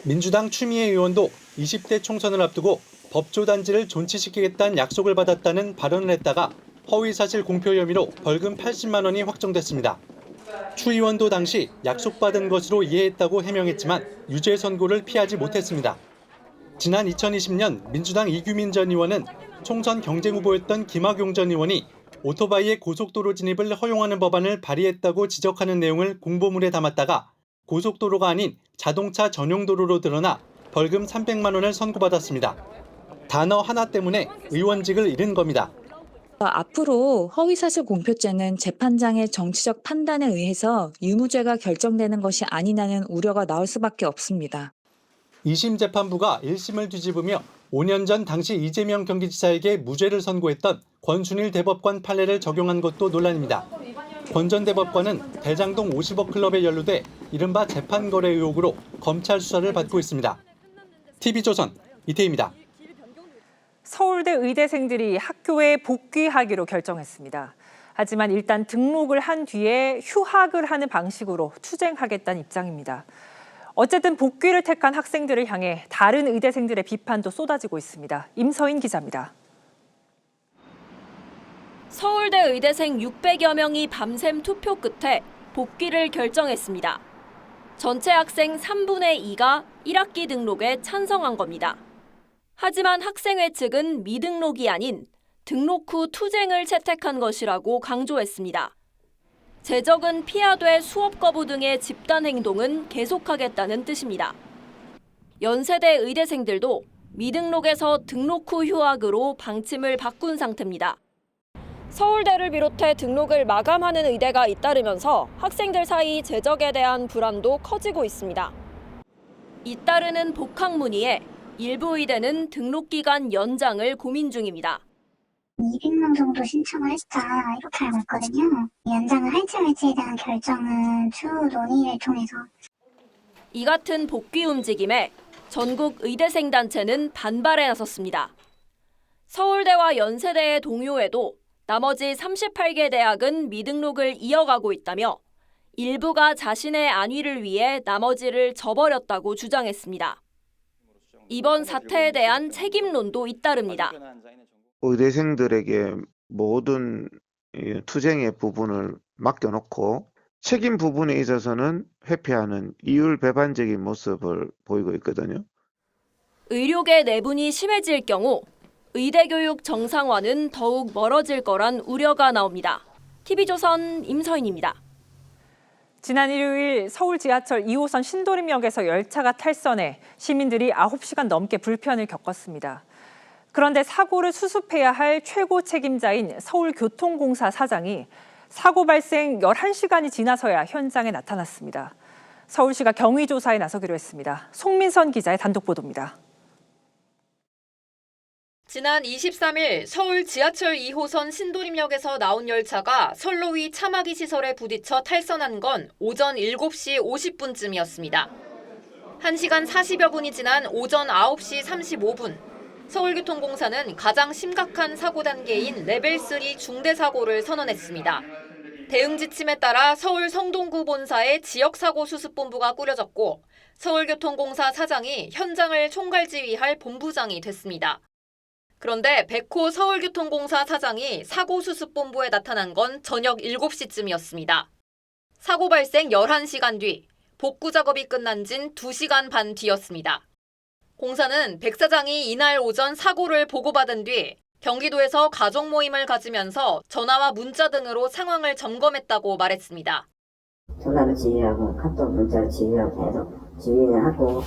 민주당 추미애 의원도 20대 총선을 앞두고 법조단지를 존치시키겠다는 약속을 받았다는 발언을 했다가 허위사실 공표 혐의로 벌금 80만 원이 확정됐습니다. 추 의원도 당시 약속받은 것으로 이해했다고 해명했지만 유죄 선고를 피하지 못했습니다. 지난 2020년 민주당 이규민 전 의원은 총선 경쟁 후보였던 김학용 전 의원이 오토바이의 고속도로 진입을 허용하는 법안을 발의했다고 지적하는 내용을 공보물에 담았다가 고속도로가 아닌 자동차 전용 도로로 드러나 벌금 300만 원을 선고받았습니다. 단어 하나 때문에 의원직을 잃은 겁니다. 앞으로 허위사실 공표죄는 재판장의 정치적 판단에 의해서 유무죄가 결정되는 것이 아니냐는 우려가 나올 수밖에 없습니다. 2심 재판부가 1심을 뒤집으며 5년 전 당시 이재명 경기지사에게 무죄를 선고했던 권순일 대법관 판례를 적용한 것도 논란입니다. 권 전 대법관은 대장동 50억 클럽에 연루돼 이른바 재판거래 의혹으로 검찰 수사를 받고 있습니다. TV조선 이태희입니다. 서울대 의대생들이 학교에 복귀하기로 결정했습니다. 하지만 일단 등록을 한 뒤에 휴학을 하는 방식으로 투쟁하겠다는 입장입니다. 어쨌든 복귀를 택한 학생들을 향해 다른 의대생들의 비판도 쏟아지고 있습니다. 임서인 기자입니다. 서울대 의대생 600여 명이 밤샘 투표 끝에 복귀를 결정했습니다. 전체 학생 3분의 2가 1학기 등록에 찬성한 겁니다. 하지만 학생회 측은 미등록이 아닌 등록 후 투쟁을 채택한 것이라고 강조했습니다. 재적은 피하되 수업 거부 등의 집단 행동은 계속하겠다는 뜻입니다. 연세대 의대생들도 미등록에서 등록 후 휴학으로 방침을 바꾼 상태입니다. 서울대를 비롯해 등록을 마감하는 의대가 잇따르면서 학생들 사이 재적에 대한 불안도 커지고 있습니다. 잇따르는 복학 문의에 일부 의대는 등록 기간 연장을 고민 중입니다. 200명 정도 신청을 했다 이렇게 알고 있거든요. 연장을 할지 말지에 대한 결정은 추후 논의를 통해서. 이 같은 복귀 움직임에 전국 의대생 단체는 반발에 나섰습니다. 서울대와 연세대의 동요에도 나머지 38개 대학은 미등록을 이어가고 있다며 일부가 자신의 안위를 위해 나머지를 저버렸다고 주장했습니다. 이번 사태에 대한 책임론도 잇따릅니다. 의대생들에게 모든 투쟁의 부분을 맡겨놓고 책임 부분에 있어서는 회피하는 이율배반적인 모습을 보이고 있거든요. 의료계 내분이 심해질 경우 의대 교육 정상화는 더욱 멀어질 거란 우려가 나옵니다. TV조선 임서인입니다. 지난 일요일 서울 지하철 2호선 신도림역에서 열차가 탈선해 시민들이 9시간 넘게 불편을 겪었습니다. 그런데 사고를 수습해야 할 최고 책임자인 서울교통공사 사장이 사고 발생 11시간이 지나서야 현장에 나타났습니다. 서울시가 경위 조사에 나서기로 했습니다. 송민선 기자의 단독 보도입니다. 지난 23일 서울 지하철 2호선 신도림역에서 나온 열차가 선로 위 차마기 시설에 부딪혀 탈선한 건 오전 7시 50분쯤이었습니다. 1시간 40여 분이 지난 오전 9시 35분, 서울교통공사는 가장 심각한 사고 단계인 레벨 3 중대사고를 선언했습니다. 대응 지침에 따라 서울 성동구 본사의 지역사고수습본부가 꾸려졌고 서울교통공사 사장이 현장을 총괄지휘할 본부장이 됐습니다. 그런데 백호 서울교통공사 사장이 사고수습본부에 나타난 건 저녁 7시쯤이었습니다. 사고 발생 11시간 뒤, 복구 작업이 끝난 진 2시간 반 뒤였습니다. 공사는 백 사장이 이날 오전 사고를 보고받은 뒤 경기도에서 가족 모임을 가지면서 전화와 문자 등으로 상황을 점검했다고 말했습니다. 전화로 지휘하고 카톡 문자로 지휘하고 계속 지휘를 하고.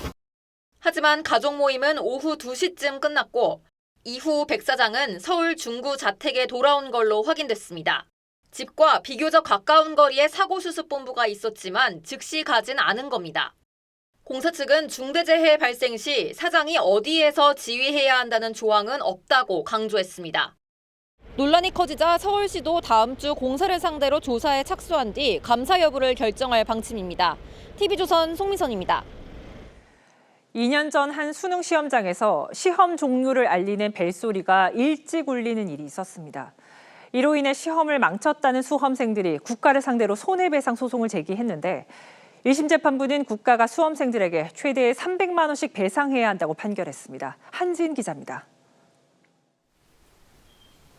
하지만 가족 모임은 오후 2시쯤 끝났고 이후 백 사장은 서울 중구 자택에 돌아온 걸로 확인됐습니다. 집과 비교적 가까운 거리에 사고수습본부가 있었지만 즉시 가진 않은 겁니다. 공사 측은 중대재해 발생 시 사장이 어디에서 지휘해야 한다는 조항은 없다고 강조했습니다. 논란이 커지자 서울시도 다음 주 공사를 상대로 조사에 착수한 뒤 감사 여부를 결정할 방침입니다. TV조선 송민선입니다. 2년 전 한 수능 시험장에서 시험 종료를 알리는 벨소리가 일찍 울리는 일이 있었습니다. 이로 인해 시험을 망쳤다는 수험생들이 국가를 상대로 손해배상 소송을 제기했는데 1심 재판부는 국가가 수험생들에게 최대 300만 원씩 배상해야 한다고 판결했습니다. 한지인 기자입니다.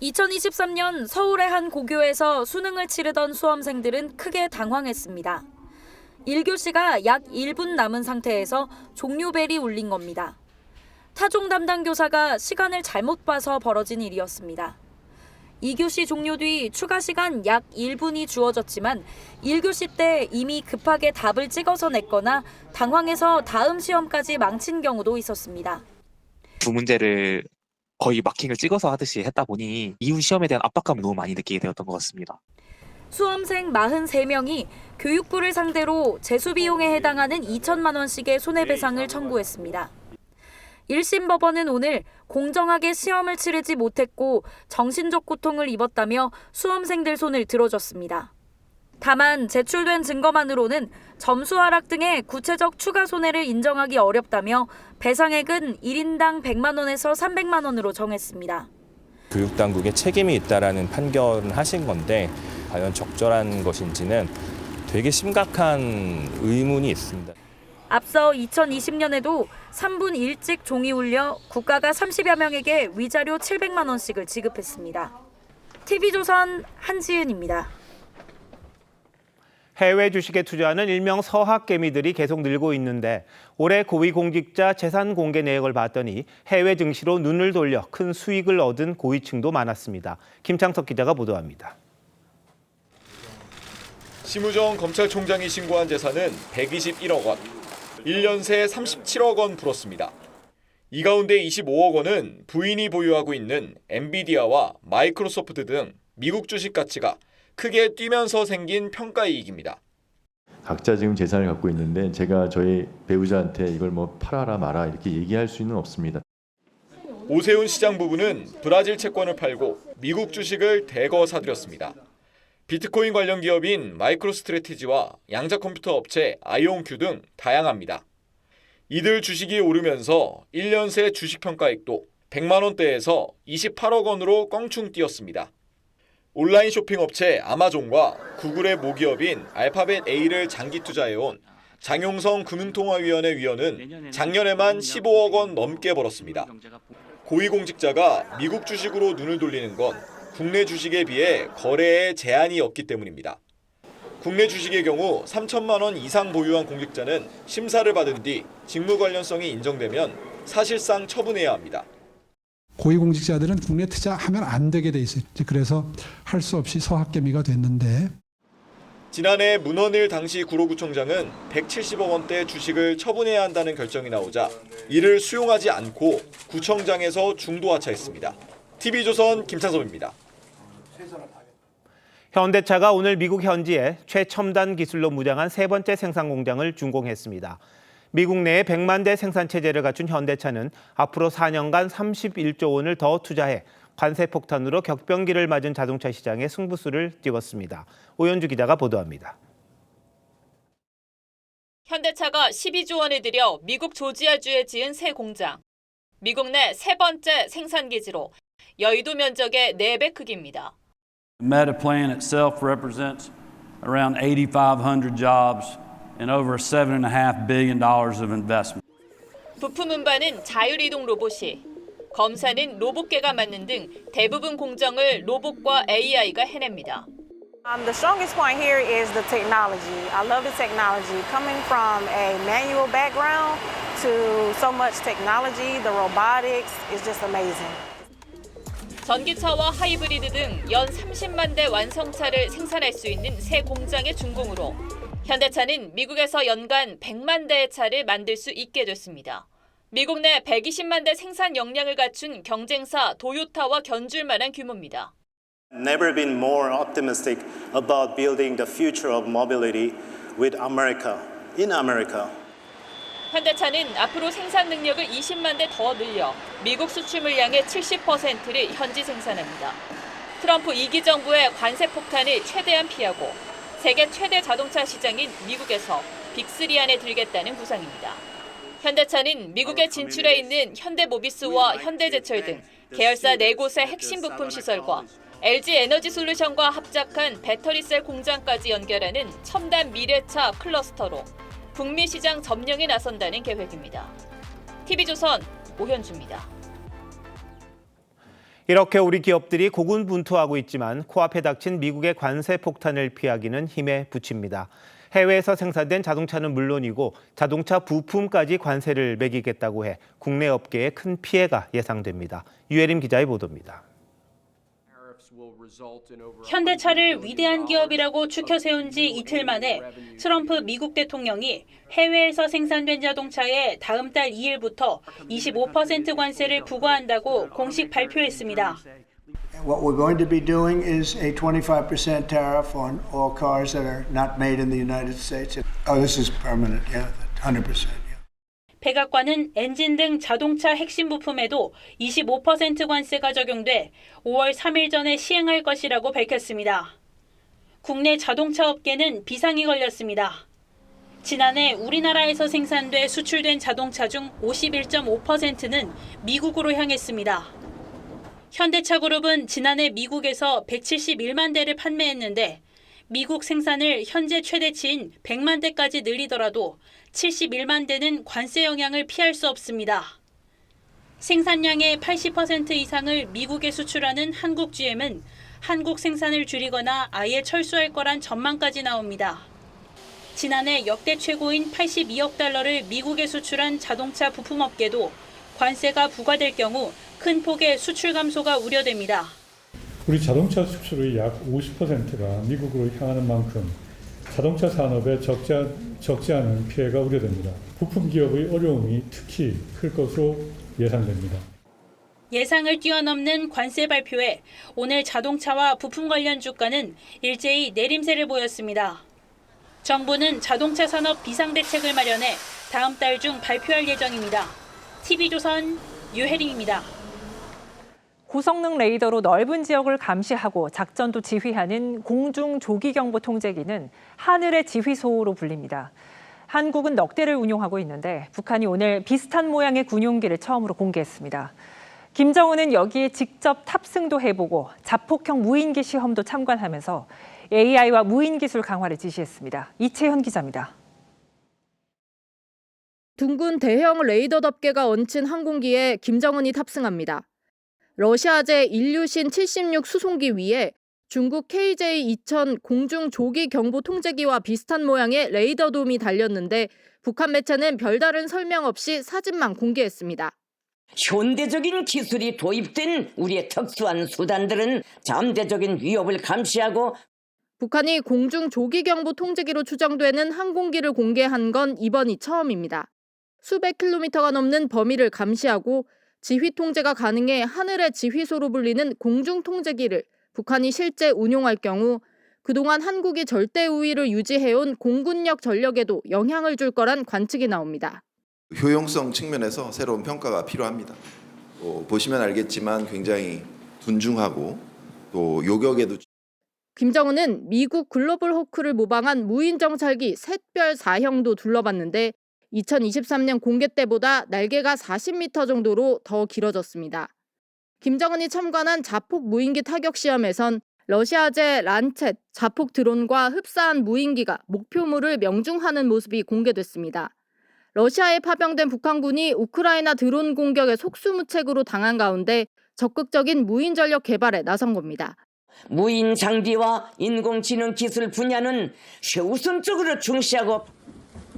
2023년 서울의 한 고교에서 수능을 치르던 수험생들은 크게 당황했습니다. 1교시가 약 1분 남은 상태에서 종료벨이 울린 겁니다. 타종 담당 교사가 시간을 잘못 봐서 벌어진 일이었습니다. 2교시 종료 뒤 추가 시간 약 1분이 주어졌지만 1교시 때 이미 급하게 답을 찍어서 냈거나 당황해서 다음 시험까지 망친 경우도 있었습니다. 두 문제를 거의 마킹을 찍어서 하듯이 했다 보니 이후 시험에 대한 압박감을 너무 많이 느끼게 되었던 것 같습니다. 수험생 43명이 교육부를 상대로 재수 비용에 해당하는 2천만 원씩의 손해배상을 청구했습니다. 1심 법원은 오늘 공정하게 시험을 치르지 못했고 정신적 고통을 입었다며 수험생들 손을 들어줬습니다. 다만 제출된 증거만으로는 점수 하락 등의 구체적 추가 손해를 인정하기 어렵다며 배상액은 1인당 100만 원에서 300만 원으로 정했습니다. 교육당국의 책임이 있다라는 판결을 하신 건데 과연 적절한 것인지는 되게 심각한 의문이 있습니다. 앞서 2020년에도 3분 일찍 종이 울려 국가가 30여 명에게 위자료 700만 원씩을 지급했습니다. TV조선 한지은입니다. 해외 주식에 투자하는 일명 서학개미들이 계속 늘고 있는데 올해 고위공직자 재산 공개 내역을 봤더니 해외 증시로 눈을 돌려 큰 수익을 얻은 고위층도 많았습니다. 김창석 기자가 보도합니다. 심우정 검찰총장이 신고한 재산은 121억 원, 1년 새 37억 원 불었습니다. 이 가운데 25억 원은 부인이 보유하고 있는 엔비디아와 마이크로소프트 등 미국 주식 가치가 크게 뛰면서 생긴 평가이익입니다. 각자 지금 재산을 갖고 있는데 제가 저희 배우자한테 이걸 뭐 팔아라 마라 이렇게 얘기할 수는 없습니다. 오세훈 시장 부부는 브라질 채권을 팔고 미국 주식을 대거 사들였습니다. 비트코인 관련 기업인 마이크로스트래티지와 양자 컴퓨터 업체 아이온큐 등 다양합니다. 이들 주식이 오르면서 1년 새 주식 평가액도 100만 원대에서 28억 원으로 껑충 뛰었습니다. 온라인 쇼핑 업체 아마존과 구글의 모기업인 알파벳 A를 장기 투자해온 장용성 금융통화위원회 위원은 작년에만 15억 원 넘게 벌었습니다. 고위공직자가 미국 주식으로 눈을 돌리는 건 국내 주식에 비해 거래에 제한이 없기 때문입니다. 국내 주식의 경우 3천만 원 이상 보유한 공직자는 심사를 받은 뒤 직무 관련성이 인정되면 사실상 처분해야 합니다. 고위공직자들은 국내 투자하면 안 되게 돼 있어요. 그래서 할 수 없이 서학개미가 됐는데 지난해 문헌일 당시 구로구청장은 170억 원대 주식을 처분해야 한다는 결정이 나오자 이를 수용하지 않고 구청장에서 중도 하차했습니다. TV조선 김창섭입니다. 현대차가 오늘 미국 현지에 최첨단 기술로 무장한 세 번째 생산 공장을 준공했습니다. 미국 내에 100만 대 생산 체제를 갖춘 현대차는 앞으로 4년간 31조 원을 더 투자해 관세 폭탄으로 격변기를 맞은 자동차 시장에 승부수를 띄웠습니다. 오현주 기자가 보도합니다. 현대차가 12조 원을 들여 미국 조지아주에 지은 새 공장. 미국 내 세 번째 생산 기지로 여의도 면적의 4배 크기입니다. The Meta plant itself represents around 8,500 jobs and over $7.5 billion of investment. 부품 운반은 자율이동 로봇이, 검사는 로봇계가 맡는 등 대부분 공정을 로봇과 AI가 해냅니다. The strongest point here is the technology. I love the technology. Coming from a manual background to so much technology, the robotics is just amazing. 전기차와 하이브리드 등 연 30만 대 완성차를 생산할 수 있는 새 공장의 준공으로 현대차는 미국에서 연간 100만 대의 차를 만들 수 있게 됐습니다. 미국 내 120만 대 생산 역량을 갖춘 경쟁사 도요타와 견줄 만한 규모입니다. Never been more optimistic about building the future of mobility with America, in America. 현대차는 앞으로 생산 능력을 20만 대 더 늘려 미국 수출 물량의 70%를 현지 생산합니다. 트럼프 2기 정부의 관세 폭탄을 최대한 피하고 세계 최대 자동차 시장인 미국에서 빅3 안에 들겠다는 구상입니다. 현대차는 미국에 진출해 있는 현대모비스와 현대제철 등 계열사 4곳의 핵심 부품 시설과 LG 에너지솔루션과 합작한 배터리셀 공장까지 연결하는 첨단 미래차 클러스터로 북미 시장 점령에 나선다는 계획입니다. TV조선 오현주입니다. 이렇게 우리 기업들이 고군분투하고 있지만 코앞에 닥친 미국의 관세 폭탄을 피하기는 힘에 부칩니다. 해외에서 생산된 자동차는 물론이고 자동차 부품까지 관세를 매기겠다고 해 국내 업계에 큰 피해가 예상됩니다. 유혜림 기자의 보도입니다. 현대차를 위대한 기업이라고 추켜 세운 지 이틀 만에 트럼프 미국 대통령이 해외에서 생산된 자동차에 다음 달 2일부터 25% 관세를 부과한다고 공식 발표했습니다. What we're going to be doing is a 25% tariff on all cars that are not made in the United States. Oh, this is permanent, yeah, 100%. 백악관은 엔진 등 자동차 핵심 부품에도 25% 관세가 적용돼 5월 3일 전에 시행할 것이라고 밝혔습니다. 국내 자동차 업계는 비상이 걸렸습니다. 지난해 우리나라에서 생산돼 수출된 자동차 중 51.5%는 미국으로 향했습니다. 현대차그룹은 지난해 미국에서 171만 대를 판매했는데 미국 생산을 현재 최대치인 100만 대까지 늘리더라도 71만 대는 관세 영향을 피할 수 없습니다. 생산량의 80% 이상을 미국에 수출하는 한국 GM은 한국 생산을 줄이거나 아예 철수할 거란 전망까지 나옵니다. 지난해 역대 최고인 82억 달러를 미국에 수출한 자동차 부품업계도 관세가 부과될 경우 큰 폭의 수출 감소가 우려됩니다. 우리 자동차 수출의 약 50%가 미국으로 향하는 만큼 자동차 산업에 적지 않은 피해가 우려됩니다. 부품 기업의 어려움이 특히 클 것으로 예상됩니다. 예상을 뛰어넘는 관세 발표에 오늘 자동차와 부품 관련 주가는 일제히 내림세를 보였습니다. 정부는 자동차 산업 비상대책을 마련해 다음 달 중 발표할 예정입니다. TV조선 유혜림입니다. 고성능 레이더로 넓은 지역을 감시하고 작전도 지휘하는 공중조기경보 통제기는 하늘의 지휘소로 불립니다. 한국은 넉 대를 운용하고 있는데 북한이 오늘 비슷한 모양의 군용기를 처음으로 공개했습니다. 김정은은 여기에 직접 탑승도 해보고 자폭형 무인기 시험도 참관하면서 AI와 무인 기술 강화를 지시했습니다. 이채현 기자입니다. 둥근 대형 레이더 덮개가 얹힌 항공기에 김정은이 탑승합니다. 러시아제 일류신 76 수송기 위에 중국 KJ-2000 공중조기경보통제기와 비슷한 모양의 레이더돔이 달렸는데 북한 매체는 별다른 설명 없이 사진만 공개했습니다. 현대적인 기술이 도입된 우리의 특수한 수단들은 잠재적인 위협을 감시하고 북한이 공중조기경보통제기로 추정되는 항공기를 공개한 건 이번이 처음입니다. 수백 킬로미터가 넘는 범위를 감시하고 지휘 통제가 가능해 하늘의 지휘소로 불리는 공중통제기를 북한이 실제 운용할 경우 그동안 한국이 절대 우위를 유지해온 공군력 전력에도 영향을 줄 거란 관측이 나옵니다. 효용성 측면에서 새로운 평가가 필요합니다. 보시면 알겠지만 굉장히 둔중하고 또 요격에도 김정은은 미국 글로벌 호크를 모방한 무인 정찰기 샛별 4형도 둘러봤는데 2023년 공개 때보다 날개가 40m 정도로 더 길어졌습니다. 김정은이 참관한 자폭 무인기 타격 시험에선 러시아제 란쳇 자폭 드론과 흡사한 무인기가 목표물을 명중하는 모습이 공개됐습니다. 러시아에 파병된 북한군이 우크라이나 드론 공격에 속수무책으로 당한 가운데 적극적인 무인 전력 개발에 나선 겁니다. 무인 장비와 인공지능 기술 분야는 최우선적으로 중시하고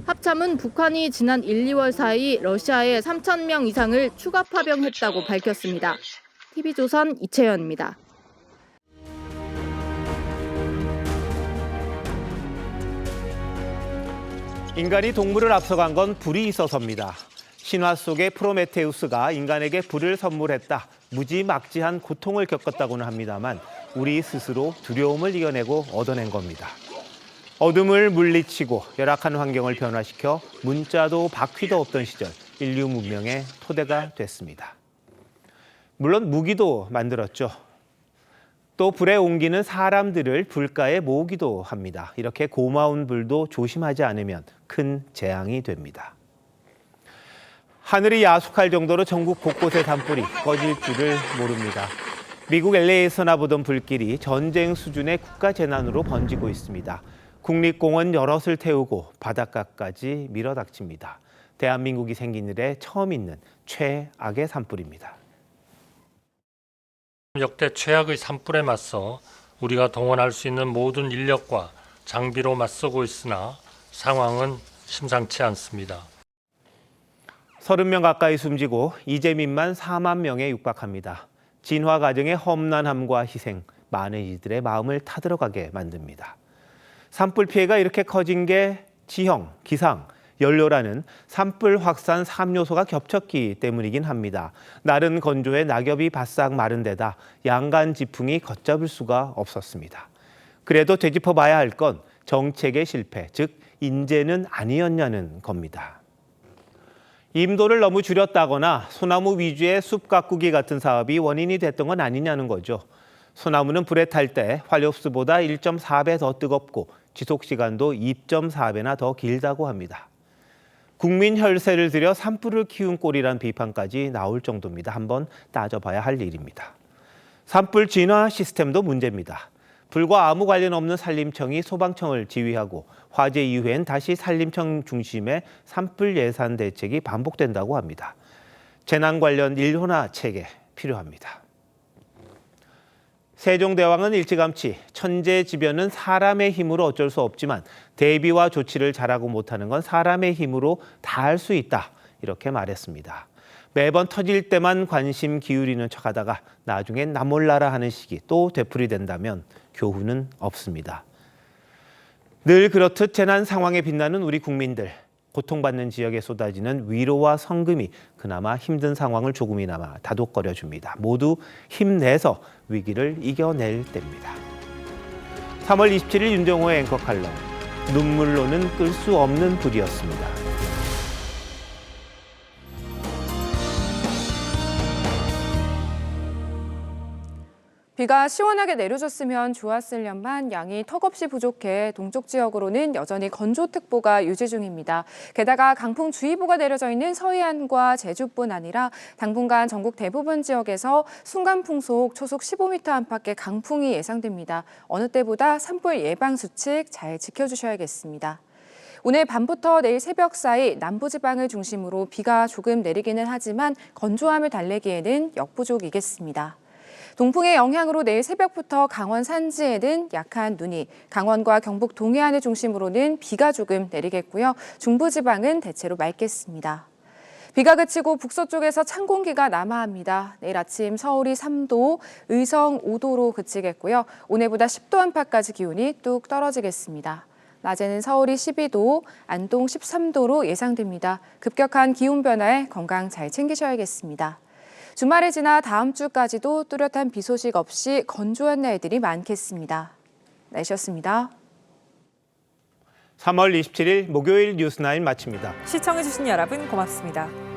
합참은 북한이 지난 1, 2월 사이 러시아에 3,000명 이상을 추가 파병했다고 밝혔습니다. TV조선 이채연입니다. 인간이 동물을 앞서간 건 불이 있어서입니다. 신화 속의 프로메테우스가 인간에게 불을 선물했다. 무지막지한 고통을 겪었다고는 합니다만 우리 스스로 두려움을 이겨내고 얻어낸 겁니다. 어둠을 물리치고 열악한 환경을 변화시켜 문자도 바퀴도 없던 시절 인류 문명의 토대가 됐습니다. 물론 무기도 만들었죠. 또 불에 옮기는 사람들을 불가에 모으기도 합니다. 이렇게 고마운 불도 조심하지 않으면 큰 재앙이 됩니다. 하늘이 야속할 정도로 전국 곳곳의 산불이 꺼질 줄을 모릅니다. 미국 LA에서나 보던 불길이 전쟁 수준의 국가재난으로 번지고 있습니다. 국립공원 여럿을 태우고 바닷가까지 밀어닥칩니다. 대한민국이 생긴 이래 처음 있는 최악의 산불입니다. 역대 최악의 산불에 맞서 우리가 동원할 수 있는 모든 인력과 장비로 맞서고 있으나 상황은 심상치 않습니다. 30명 가까이 숨지고 이재민만 4만 명에 육박합니다. 진화 과정의 험난함과 희생, 많은 이들의 마음을 타들어가게 만듭니다. 산불 피해가 이렇게 커진 게 지형, 기상, 연료라는 산불 확산 3요소가 겹쳤기 때문이긴 합니다. 날은 건조해 낙엽이 바싹 마른 데다 양간 지풍이 걷잡을 수가 없었습니다. 그래도 되짚어봐야 할 건 정책의 실패, 즉 인재는 아니었냐는 겁니다. 임도를 너무 줄였다거나 소나무 위주의 숲 가꾸기 같은 사업이 원인이 됐던 건 아니냐는 거죠. 소나무는 불에 탈 때 활엽수보다 1.4배 더 뜨겁고 지속시간도 2.4배나 더 길다고 합니다. 국민 혈세를 들여 산불을 키운 꼴이란 비판까지 나올 정도입니다. 한번 따져봐야 할 일입니다. 산불 진화 시스템도 문제입니다. 불과 아무 관련 없는 산림청이 소방청을 지휘하고 화재 이후엔 다시 산림청 중심의 산불 예산 대책이 반복된다고 합니다. 재난 관련 일원화 체계 필요합니다. 세종대왕은 일찌감치 천재지변은 사람의 힘으로 어쩔 수 없지만 대비와 조치를 잘하고 못하는 건 사람의 힘으로 다 할 수 있다. 이렇게 말했습니다. 매번 터질 때만 관심 기울이는 척하다가 나중엔 나 몰라라 하는 식이 또 되풀이된다면 교훈은 없습니다. 늘 그렇듯 재난 상황에 빛나는 우리 국민들. 고통받는 지역에 쏟아지는 위로와 성금이 그나마 힘든 상황을 조금이나마 다독거려줍니다. 모두 힘내서 위기를 이겨낼 때입니다. 3월 27일 윤정호의 앵커 칼럼. 눈물로는 끌 수 없는 불이었습니다. 비가 시원하게 내려줬으면 좋았을련만 양이 턱없이 부족해 동쪽 지역으로는 여전히 건조특보가 유지 중입니다. 게다가 강풍주의보가 내려져 있는 서해안과 제주뿐 아니라 당분간 전국 대부분 지역에서 순간풍속 초속 15m 안팎의 강풍이 예상됩니다. 어느 때보다 산불 예방 수칙 잘 지켜주셔야겠습니다. 오늘 밤부터 내일 새벽 사이 남부지방을 중심으로 비가 조금 내리기는 하지만 건조함을 달래기에는 역부족이겠습니다. 동풍의 영향으로 내일 새벽부터 강원 산지에는 약한 눈이, 강원과 경북 동해안을 중심으로는 비가 조금 내리겠고요. 중부지방은 대체로 맑겠습니다. 비가 그치고 북서쪽에서 찬 공기가 남하합니다. 내일 아침 서울이 3도, 의성 5도로 그치겠고요. 오늘보다 10도 안팎까지 기온이 뚝 떨어지겠습니다. 낮에는 서울이 12도, 안동 13도로 예상됩니다. 급격한 기온 변화에 건강 잘 챙기셔야겠습니다. 주말을 지나 다음 주까지도 뚜렷한 비 소식 없이 건조한 날들이 많겠습니다. 날씨였습니다. 3월 27일 목요일 뉴스9 마칩니다. 시청해주신 여러분 고맙습니다.